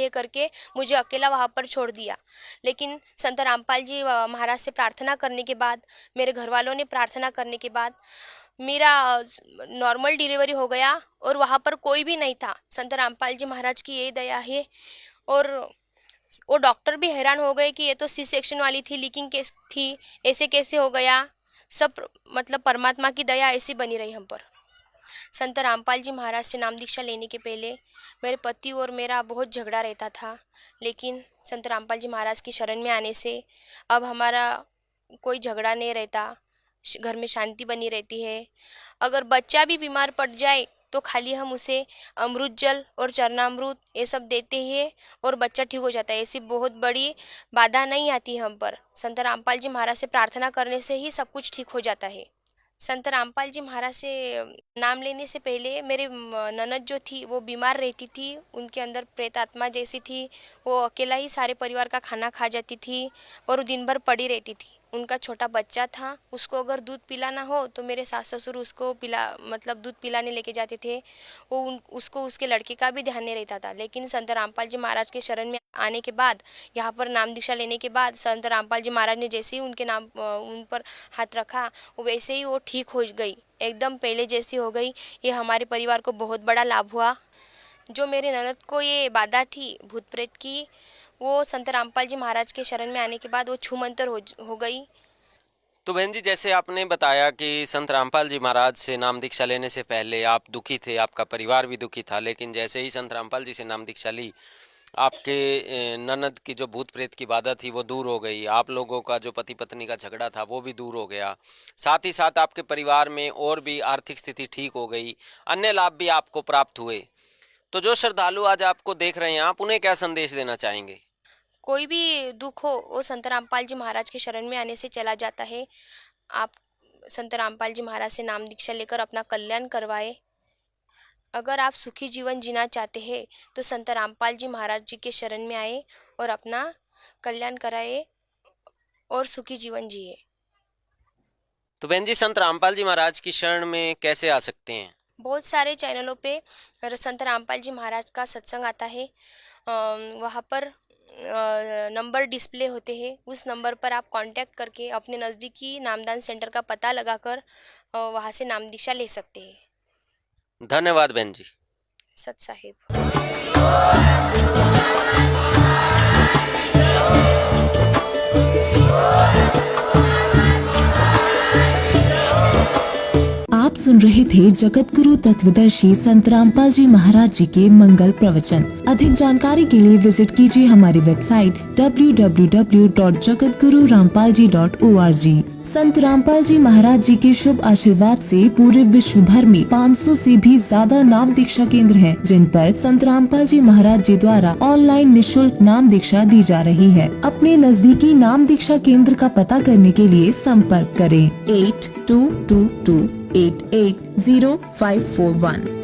है करके मुझे अकेला वहाँ पर छोड़ दिया। लेकिन संत रामपाल जी महाराज से प्रार्थना करने के बाद, मेरे घर वालों ने प्रार्थना करने के बाद मेरा नॉर्मल डिलीवरी हो गया और वहाँ पर कोई भी नहीं था। संत रामपाल जी महाराज की यही दया है। और वो डॉक्टर भी हैरान हो गए कि ये तो सी सेक्शन वाली थी, लीकिंग केस थी, ऐसे कैसे हो गया। सब मतलब परमात्मा की दया ऐसी बनी रही हम पर। संत रामपाल जी महाराज से नाम दीक्षा लेने के पहले मेरे पति और मेरा बहुत झगड़ा रहता था, लेकिन संत रामपाल जी महाराज की शरण में आने से अब हमारा कोई झगड़ा नहीं रहता, घर में शांति बनी रहती है। अगर बच्चा भी बीमार पड़ जाए तो खाली हम उसे अमृत जल और चरणामृत ये सब देते हैं और बच्चा ठीक हो जाता है। ऐसी बहुत बड़ी बाधा नहीं आती हम पर। संत रामपाल जी महाराज से प्रार्थना करने से ही सब कुछ ठीक हो जाता है। संत रामपाल जी महाराज से नाम लेने से पहले मेरे ननद जो थी वो बीमार रहती थी, उनके अंदर प्रेत आत्मा जैसी थी, वो अकेला ही सारे परिवार का खाना खा जाती थी और दिन भर पड़ी रहती थी। उनका छोटा बच्चा था, उसको अगर दूध पिलाना हो तो मेरे सास ससुर उसको दूध पिलाने लेके जाते थे। वो उसको उसके लड़के का भी ध्यान नहीं रहता था। लेकिन संत रामपाल जी महाराज के शरण में आने के बाद, यहाँ पर नाम दीक्षा लेने के बाद, संत रामपाल जी महाराज ने जैसे ही उन पर हाथ रखा वैसे ही वो ठीक हो गई, एकदम पहले जैसी हो गई। ये हमारे परिवार को बहुत बड़ा लाभ हुआ। जो मेरे ननद को ये बाधा थी भूत प्रेत की, वो संत रामपाल जी महाराज के शरण में आने के बाद वो छूमंतर हो गई। तो बहन जी, जैसे आपने बताया कि संत रामपाल जी महाराज से नाम दीक्षा लेने से पहले आप दुखी थे, आपका परिवार भी दुखी था, लेकिन जैसे ही संत रामपाल जी से नाम दीक्षा ली, आपके ननद की जो भूत प्रेत की बाधा थी वो दूर हो गई, आप लोगों का जो पति पत्नी का झगड़ा था वो भी दूर हो गया, साथ ही साथ आपके परिवार में और भी आर्थिक स्थिति ठीक हो गई, अन्य लाभ भी आपको प्राप्त हुए। तो जो श्रद्धालु आज आपको देख रहे हैं, आप उन्हें क्या संदेश देना चाहेंगे? कोई भी दुख हो वो संत रामपाल जी महाराज के शरण में आने से चला जाता है। आप संत रामपाल जी महाराज से नाम दीक्षा लेकर अपना कल्याण करवाए। अगर आप सुखी जीवन जीना चाहते हैं तो संत रामपाल जी महाराज जी के शरण में आए और अपना कल्याण कराए और सुखी जीवन जिए। तो बहन जी, संत रामपाल जी महाराज की शरण में कैसे आ सकते हैं? बहुत सारे चैनलों पे संत रामपाल जी महाराज का सत्संग आता है, वहाँ पर नंबर डिस्प्ले होते हैं, उस नंबर पर आप कांटेक्ट करके अपने नज़दीकी नामदान सेंटर का पता लगाकर वहाँ से नाम दीक्षा ले सकते हैं। धन्यवाद बहन जी। सत साहिब। आप सुन रहे थे जगत गुरु तत्वदर्शी संत रामपाल जी महाराज जी के मंगल प्रवचन। अधिक जानकारी के लिए विजिट कीजिए हमारी वेबसाइट www.jagatgururampalji.org। संत रामपाल जी महाराज जी के शुभ आशीर्वाद से पूरे विश्व भर में 500 से भी ज्यादा नाम दीक्षा केंद्र हैं, जिन पर संत रामपाल जी महाराज जी द्वारा ऑनलाइन निशुल्क नाम दीक्षा दी जा रही है। अपने नजदीकी नाम दीक्षा केंद्र का पता करने के लिए संपर्क करें 8222880541।